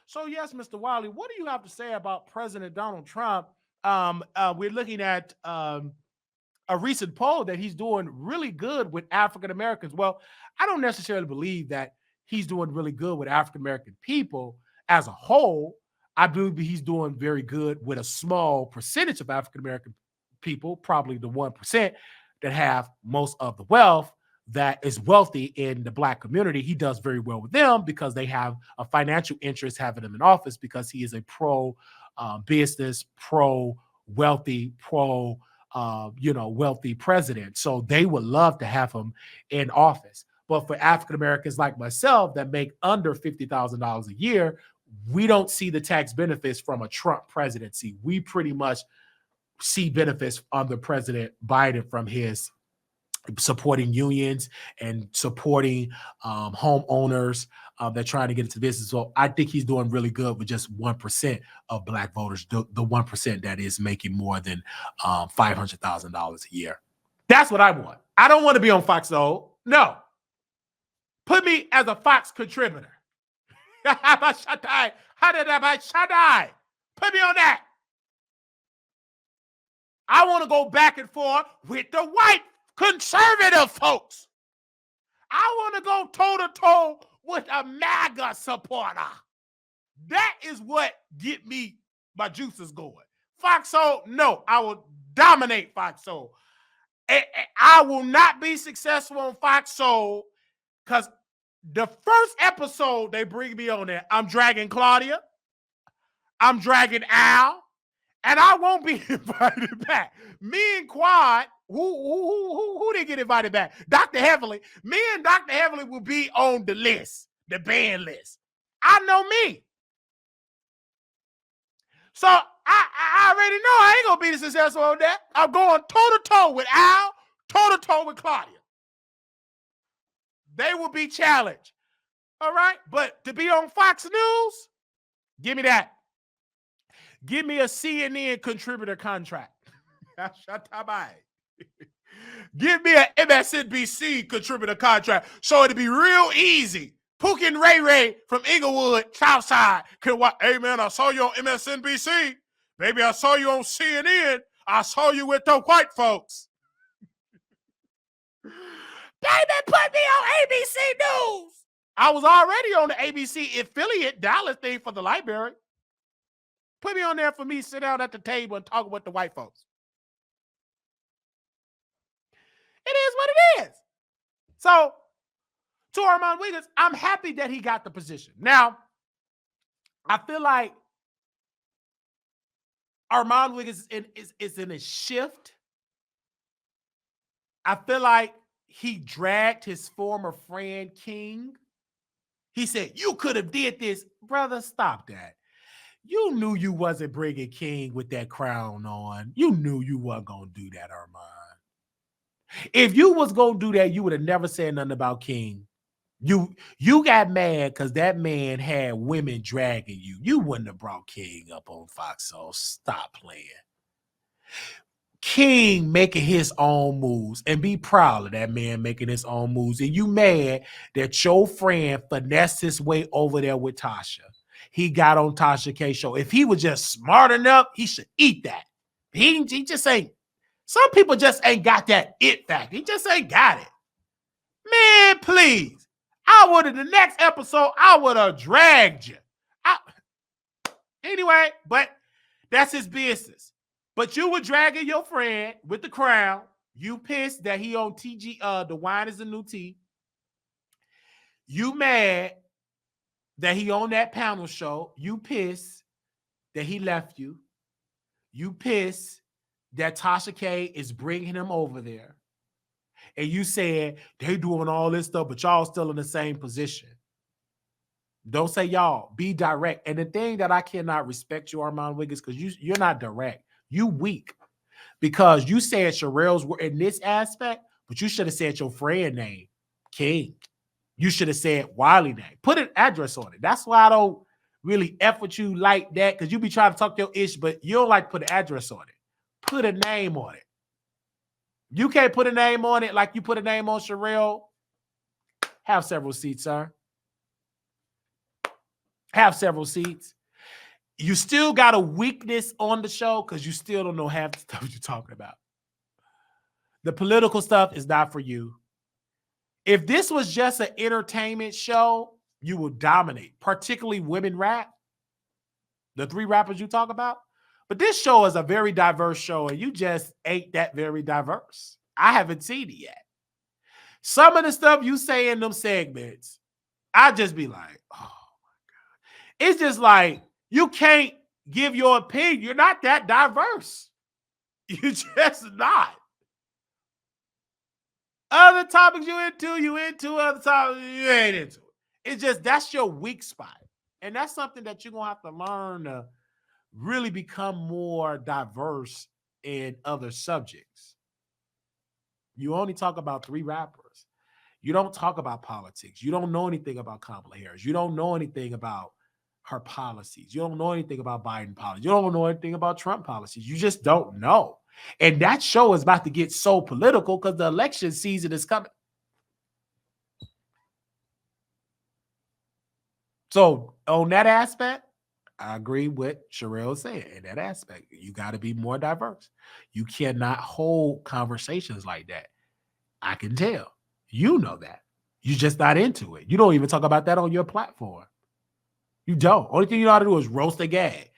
So yes, Mr. Wiley, what do you have to say about President Donald Trump? We're looking at a recent poll that he's doing really good with African Americans. Well, I don't necessarily believe that he's doing really good with African American people as a whole. I believe he's doing very good with a small percentage of African American people, probably the 1% that have most of the wealth, that is wealthy in the Black community. He does very well with them because they have a financial interest having him in office, because he is a pro business, pro wealthy, pro wealthy president. So they would love to have him in office. But for African Americans like myself that make under $50,000 a year, we don't see the tax benefits from a Trump presidency. We pretty much see benefits under President Biden from his supporting unions and supporting homeowners that are trying to get into business. So I think he's doing really good with just 1% of Black voters, the 1% that is making more than $500,000 a year. That's what I want. I don't want to be on Fox Soul. No. Put me as a Fox contributor. Put me on that. I want to go back and forth with the white conservative folks. I want to go toe-to-toe with a MAGA supporter. That is what get me my juices going. Fox Soul, no, I will dominate Fox Soul. I will not be successful on Fox Soul because the first episode they bring me on there, I'm dragging Claudia, I'm dragging Al, and I won't be invited back. Me and Quad, who didn't get invited back? Dr. Heavily. Me and Dr. Heavily will be on the list, the ban list. I know me. So I already know I ain't going to be the successful on that. I'm going toe-to-toe with Al, toe-to-toe with Claudia. They will be challenged. All right? But to be on Fox News, give me that. Give me a CNN contributor contract. Give me an MSNBC contributor contract so it'll be real easy. Pookie and Ray Ray from Inglewood, Southside, can watch. Hey, man, I saw you on MSNBC. Baby, I saw you on CNN. I saw you with the white folks. Baby, put me on ABC News. I was already on the ABC affiliate Dallas thing for the library. Put me on there for me, sit down at the table and talk with the white folks. It is what it is. So, to Armon Wiggins, I'm happy that he got the position. Now, I feel like Armon Wiggins is in a shift. I feel like he dragged his former friend King. He said, you could have did this. Brother, stop that. You knew you wasn't bringing King with that crown on. You knew you wasn't going to do that, Armon. If you was going to do that, you would have never said nothing about King. You got mad because that man had women dragging you. You wouldn't have brought King up on Fox, so stop playing. King making his own moves, and be proud of that man making his own moves. And you mad that your friend finessed his way over there with Tasha. He got on Tasha K's show. If he was just smart enough, he should eat that. He just ain't. Some people just ain't got that it factor. He just ain't got it. Man, please. I would have, the next episode, I would have dragged you. Anyway, but that's his business. But you were dragging your friend with the crown. You pissed that he on TG, the wine is the new tea. You mad that he on that panel show. You pissed that he left you. You pissed that Tasha K is bringing him over there. and you said they doing all this stuff, but y'all still in the same position. Don't say y'all. Be direct. And the thing that I cannot respect you, Armon Wiggins, because you're not direct. You weak. Because you said Sharrell's were in this aspect, but you should have said your friend name, King. You should have said Wiley name. Put an address on it. That's why I don't really F with you like that, because you be trying to talk your ish, but you don't like to put an address on it. Put a name on it. You can't put a name on it like you put a name on Sharrell. Have several seats, sir. Have several seats. You still got a weakness on the show because you still don't know half the stuff you're talking about. The political stuff is not for you. If this was just an entertainment show, you would dominate, particularly women rap, the 3 rappers you talk about. But this show is a very diverse show, and you just ain't that very diverse. I haven't seen it yet. Some of the stuff you say in them segments, I just be like, oh my God. It's just like, you can't give your opinion. You're not that diverse. You're just not. Other topics you into. Other topics you ain't into. It's just, that's your weak spot. And that's something that you're going to have to learn to really become more diverse in other subjects. You only talk about 3 rappers. You don't talk about politics. You don't know anything about Kamala Harris. You don't know anything about her policies. You don't know anything about Biden policies. You don't know anything about Trump policies. You just don't know. And that show is about to get so political because the election season is coming. So on that aspect, I agree with Sharrell saying. In that aspect, you got to be more diverse. You cannot hold conversations like that. I can tell. You know that. You're just not into it. You don't even talk about that on your platform. You don't. Only thing you know how to do is roast a gag.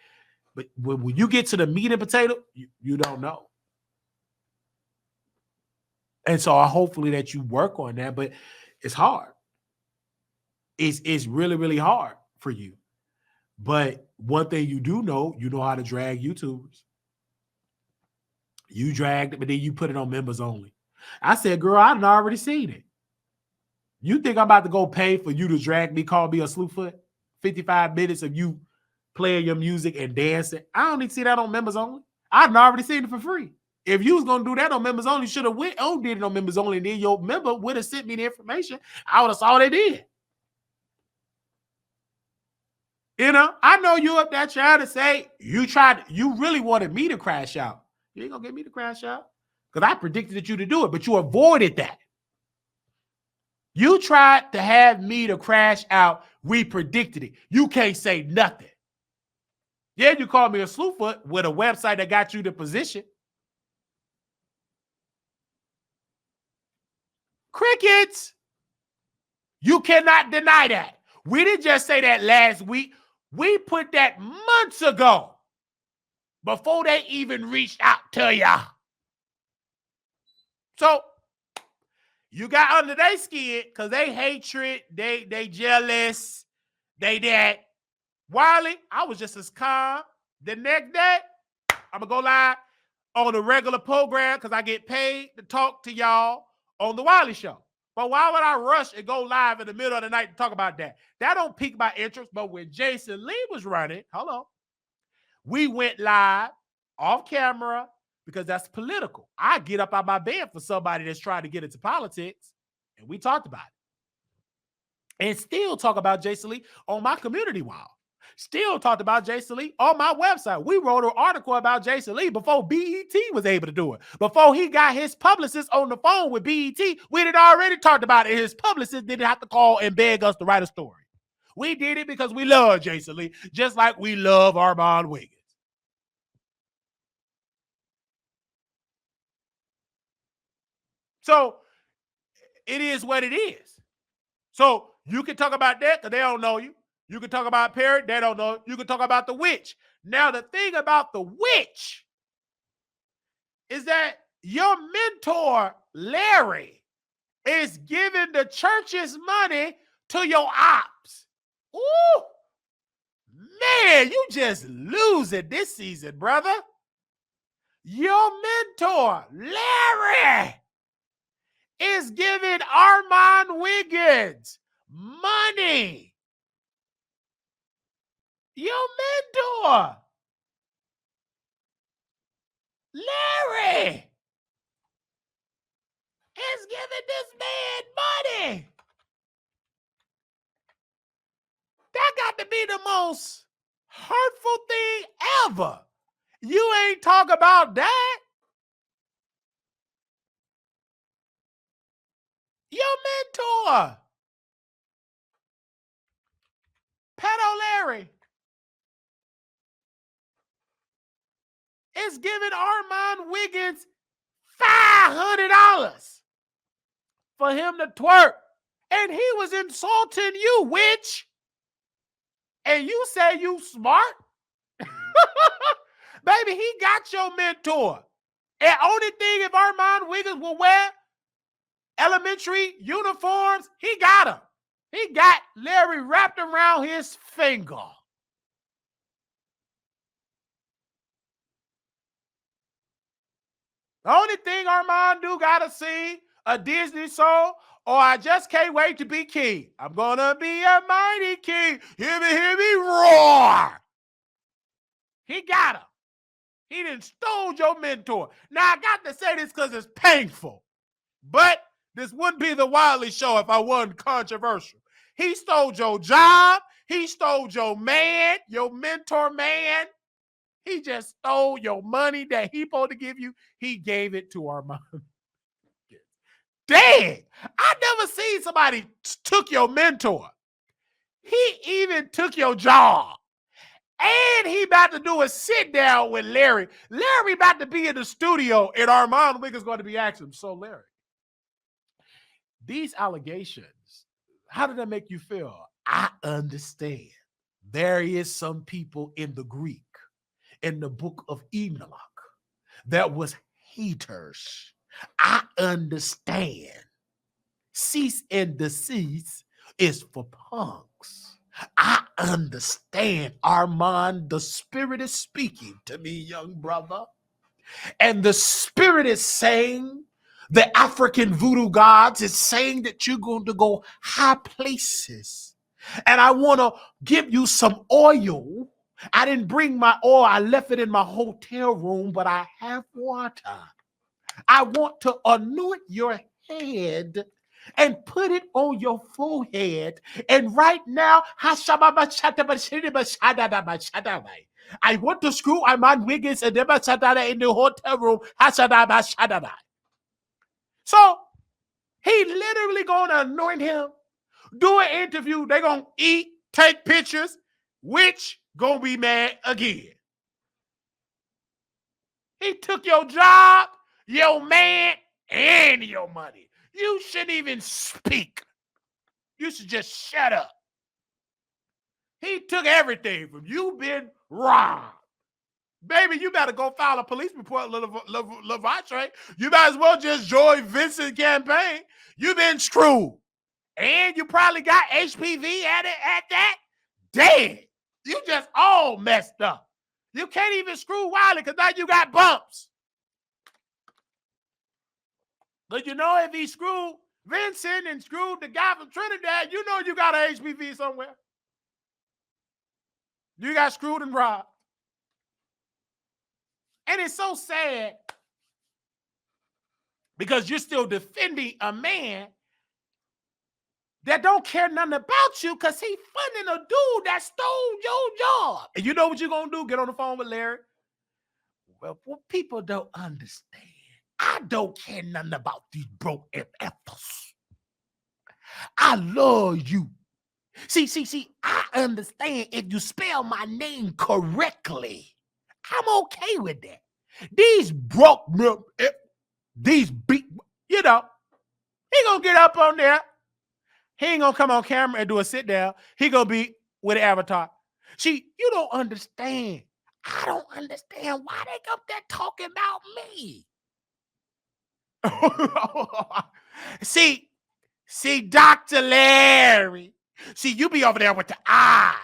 But when you get to the meat and potato, you don't know. And so hopefully that you work on that, but it's hard. It's really, really hard for you. But one thing you do know, you know how to drag YouTubers. You dragged it, but then you put it on members only. I said, girl, I've already seen it. You think I'm about to go pay for you to drag me, call me a slewfoot? 55 minutes of you playing your music and dancing. I don't need to see that on members only. I've already seen it for free. If you was going to do that on members only, should have went on did it on members only, and then your member would have sent me the information. I would have saw they did. You know, I know you up there trying to say you really wanted me to crash out. You ain't going to get me to crash out because I predicted you to do it, but you avoided that. You tried to have me to crash out. We predicted it. You can't say nothing. Yeah, you called me a slewfoot with a website that got you the position. Crickets. You cannot deny that. We didn't just say that last week. We put that months ago before they even reached out to y'all. So you got under their skin because they hatred, they jealous, they that. Wiley, I was just as calm. The next day, I'm going to go live on a regular program because I get paid to talk to y'all on the Wiley Show. But why would I rush and go live in the middle of the night to talk about that? That don't pique my interest. But when Jason Lee was running, we went live off camera because that's political. I get up out my bed for somebody that's trying to get into politics, and we talked about it. And still talk about Jason Lee on my community wall. Still talked about Jason Lee on my website. We wrote an article about Jason Lee before BET was able to do it. Before he got his publicist on the phone with BET, we had already talked about it. His publicist didn't have to call and beg us to write a story. We did it because we love Jason Lee, just like we love Armon Wiggins. So it is what it is. So you can talk about that because they don't know you. You can talk about Perry, they don't know. You can talk about the witch. Now, the thing about the witch is that your mentor, Larry, is giving the church's money to your ops. Ooh, man, you just losing this season, brother. Your mentor, Larry, is giving Armon Wiggins money. Your mentor, Larry, is giving this man money. That got to be the most hurtful thing ever. You ain't talk about that. Your mentor, Pedo Larry, is giving Armon Wiggins $500 for him to twerk. And he was insulting you, witch. And you say you smart? Baby, he got your mentor. And only thing, if Armon Wiggins will wear elementary uniforms, he got him. He got Larry wrapped around his finger. The only thing Armon do gotta sing a Disney song, or I just can't wait to be king. I'm gonna be a mighty king. Hear me roar. He got him. He done stole your mentor. Now, I got to say this because it's painful. But this wouldn't be the Wiley Show if I wasn't controversial. He stole your job. He stole your man, your mentor man. He just stole your money that he supposed to give you. He gave it to Armon. Dang, I never seen somebody took your mentor. He even took your job. And he about to do a sit down with Larry. Larry about to be in the studio, and Armon Wiggins going to be asking, so Larry, these allegations, how did that make you feel? I understand. There is some people in the Greek, in the book of Enoch, that was haters. I understand. Cease and desist is for punks. I understand, Armon. The Spirit is speaking to me, young brother. And the Spirit is saying, the African voodoo gods is saying that you're going to go high places. And I want to give you some oil. I didn't bring my oil. I left it in my hotel room, but I have water. I want to anoint your head and put it on your forehead. And right now, I want to screw Armon Wiggins and in the hotel room. So he literally gonna anoint him, do an interview. They gonna eat, take pictures, which gonna be mad again. He took your job, your man, and your money. You shouldn't even speak. You should just shut up. He took everything from you, been robbed. Baby, you better go file a police report, Lavatre. You might as well just join Vincent's campaign. You been screwed. And you probably got HPV at that. Damn. You just all messed up. You can't even screw Wiley because now you got bumps. But you know, if he screwed Vincent and screwed the guy from Trinidad, you know you got an HPV somewhere. You got screwed and robbed. And it's so sad because you're still defending a man that don't care nothing about you because he funding a dude that stole your job. And you know what you're going to do? Get on the phone with Larry. Well, what people don't understand, I don't care nothing about these broke MFers. I love you. See, I understand if you spell my name correctly. I'm okay with that. These broke, these big, he gonna get up on there. He ain't gonna come on camera and do a sit down. He gonna be with an avatar. See, you don't understand. I don't understand why they up there talking about me. See, Dr. Larry. See, you be over there with the eyes.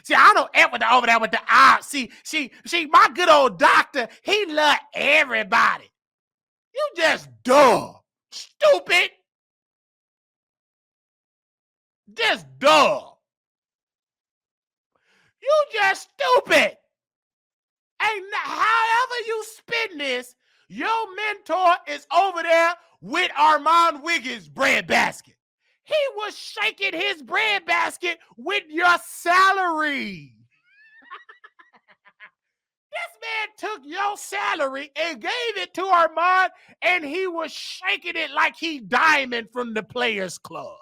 See, I don't ever over there with the eyes. See, my good old doctor, he love everybody. You just dumb. Stupid. Just dumb. You just stupid. And however you spin this, your mentor is over there with Armon Wiggins' bread basket. He was shaking his bread basket with your salary. This man took your salary and gave it to Armon, and he was shaking it like he Diamond from the Players Club.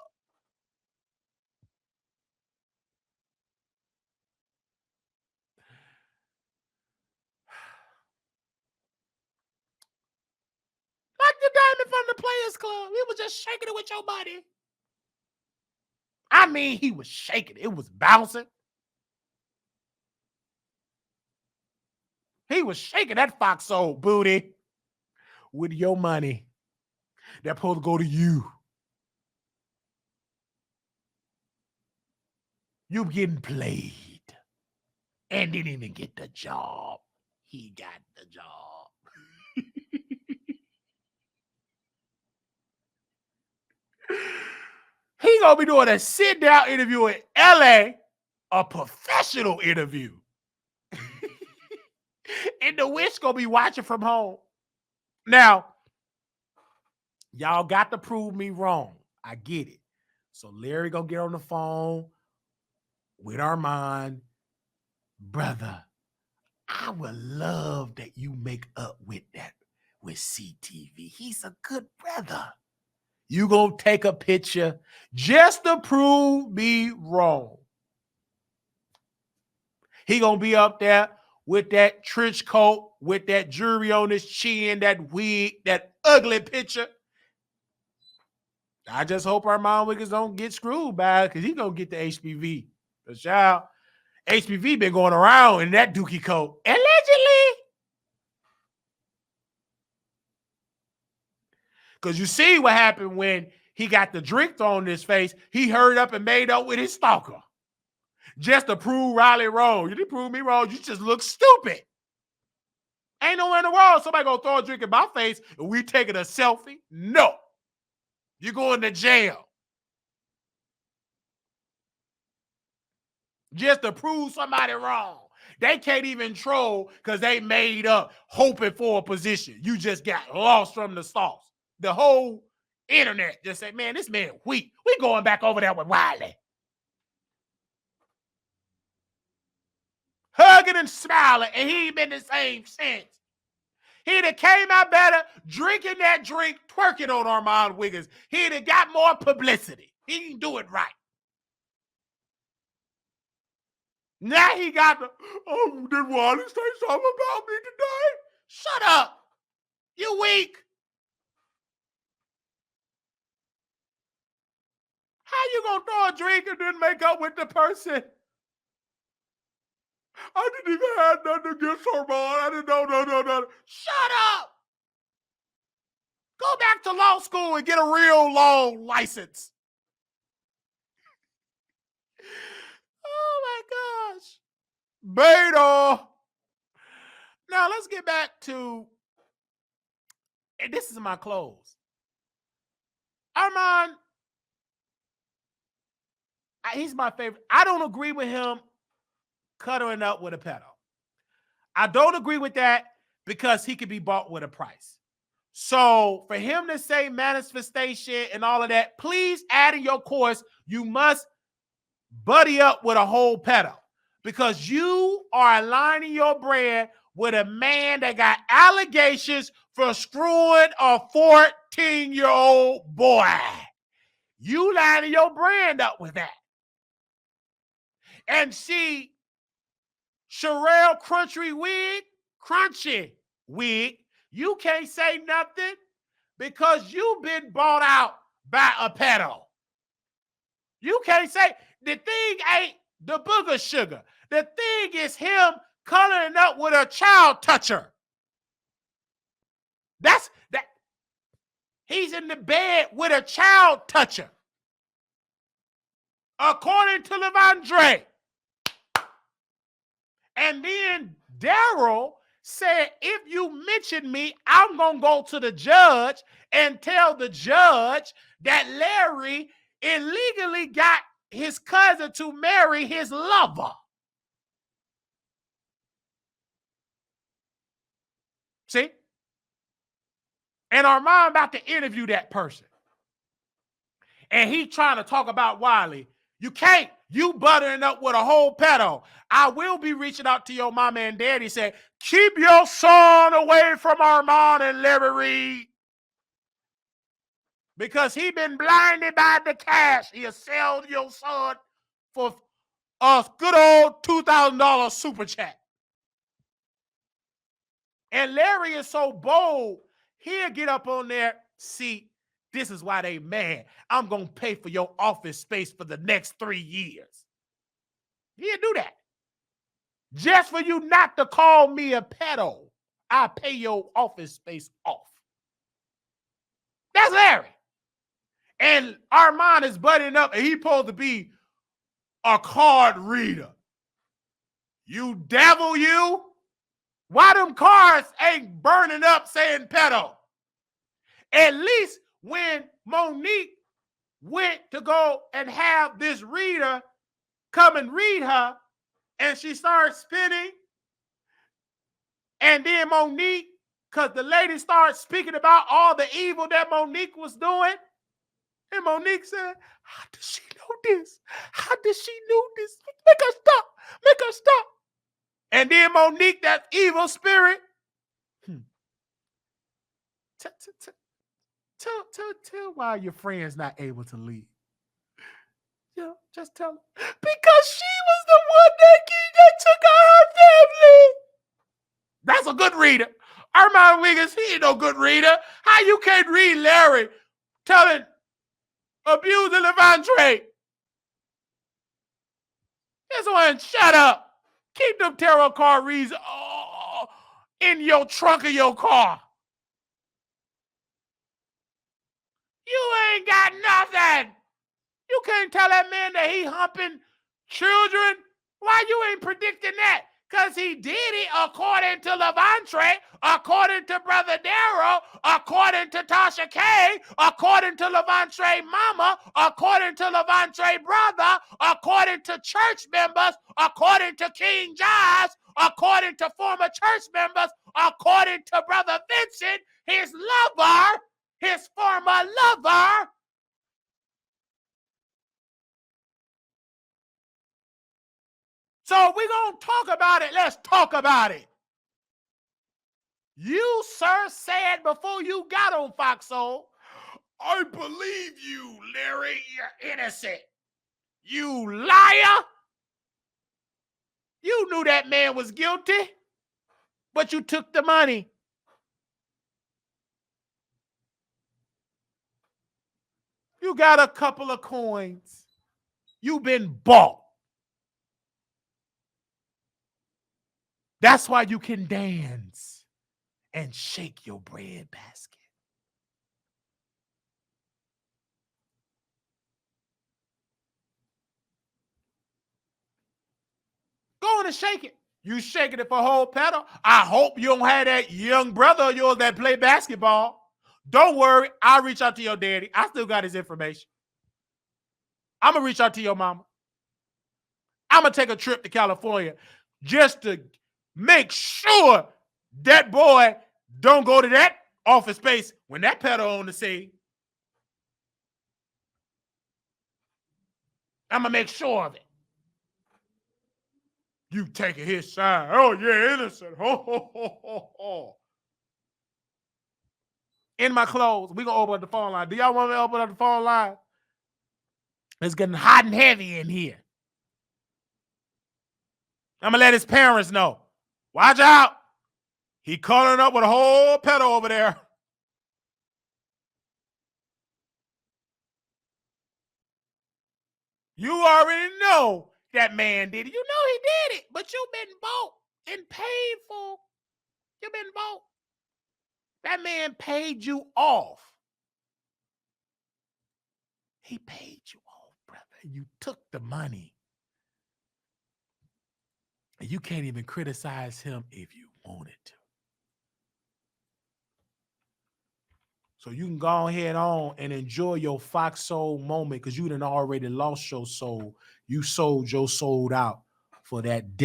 Like the Diamond from the Players Club. He was just shaking it with your money. I mean, he was shaking it. It was bouncing. He was shaking that foxhole booty with your money. That's supposed to go to you. You getting played. And didn't even get the job. He got the job. He gonna be doing a sit-down interview in LA, a professional interview. And the Wish gonna be watching from home. Now, y'all got to prove me wrong. I get it. So Larry gonna get on the phone with Armon. Brother, I would love that you make up with CTV. He's a good brother. You gonna take a picture just to prove me wrong. He gonna be up there with that trench coat, with that jewelry on his chin, that wig, that ugly picture. I just hope Armon Wiggins don't get screwed by it, because he's gonna get the HPV. But y'all, HPV been going around in that dookie coat. Allegedly. Because you see what happened when he got the drink thrown in his face. He hurried up and made up with his stalker. Just to prove Riley wrong. You didn't prove me wrong. You just look stupid. Ain't nowhere in the world somebody gonna throw a drink in my face and we taking a selfie. No. You're going to jail. Just to prove somebody wrong. They can't even troll because they made up hoping for a position. You just got lost from the sauce. The whole internet just said, man, this man weak. We going back over there with Wiley. Hugging and smiling, and he ain't been the same since. He'd have came out better drinking that drink, twerking on Armon Wiggins. He'd have got more publicity. He didn't do it right. Now he got the, oh, did Wiley say something about me today? Shut up. You weak. How you gonna throw a drink and then make up with the person? I didn't even have nothing against Armon. I didn't know, no. Shut up. Go back to law school and get a real law license. Oh my gosh. Beta. Now let's get back to, and this is my close. Armon, he's my favorite. I don't agree with him cuddling up with a pedo. I don't agree with that because he could be bought with a price. So for him to say manifestation and all of that, please add in your course, you must buddy up with a whole pedo, because you are aligning your brand with a man that got allegations for screwing a 14-year-old boy. You lining your brand up with that. And see, Sharrell Crunchy Wig, you can't say nothing because you've been bought out by a pedo. You can't say, the thing ain't the booger sugar. The thing is him coloring up with a child toucher. That's that. He's in the bed with a child toucher. According to Levandre. And then Daryl said, if you mention me, I'm going to go to the judge and tell the judge that Larry illegally got his cousin to marry his lover. See? And Armon about to interview that person. And he trying to talk about Wiley. You can't. You buttering up with a whole pedo. I will be reaching out to your mama and daddy saying, keep your son away from Armon and Larry Reed. Because he been blinded by the cash. He'll sell your son for a good old $2,000 super chat. And Larry is so bold, he'll get up on there. See, this is why they mad. I'm going to pay for your office space for the next 3 years. He'll do that. Just for you not to call me a pedo, I pay your office space off. That's Larry. And Armon is butting up, and he's supposed to be a card reader. You devil, you. Why them cards ain't burning up saying pedo? At least when Monique went to go and have this reader come and read her, and she started spinning, and then Monique, because the lady started speaking about all the evil that Monique was doing, and Monique said, how does she know this? How does she know this? Make her stop. Make her stop. And then Monique, that evil spirit, tell why your friend's not able to leave. Yeah, just tell her. Because she was the one that took out her family. That's a good reader. Armon Wiggins, he ain't no good reader. How you can't read Larry telling abusing Levante? This one, shut up. Keep them tarot card reads in your trunk of your car. You ain't got nothing. You can't tell that man that he humping children. Why you ain't predicting that? Because he did it according to Levante, according to Brother Darrow, according to Tasha K, according to Levante mama, according to Levante brother, according to church members, according to King Giles, according to former church members, according to Brother Vincent, his lover, his former lover. So we're going to talk about it. Let's talk about it. You, sir, said before you got on Fox Soul, I believe you, Larry. You're innocent. You liar. You knew that man was guilty, but you took the money. You got a couple of coins. You've been bought. That's why you can dance and shake your bread basket. Go on and shake it. You shaking it for a whole pedal. I hope you don't have that young brother of yours that play basketball. Don't worry. I'll reach out to your daddy. I still got his information. I'm going to reach out to your mama. I'm going to take a trip to California just to make sure that boy don't go to that office space when that pedal on the scene. I'm going to make sure of it. You taking his side. Oh, yeah, innocent. Ho, ho, ho, ho, ho. In my clothes. We're going to open up the phone line. Do y'all want me to open up the phone line? It's getting hot and heavy in here. I'm going to let his parents know. Watch out. He calling up with a whole pedal over there. You already know that man did it. You know he did it, but you've been bought and paid for. You've been bought. That man paid you off. He paid you off, brother. You took the money. And you can't even criticize him if you wanted to. So you can go ahead on and enjoy your Fox Soul moment because you done already lost your soul. You sold your soul out for that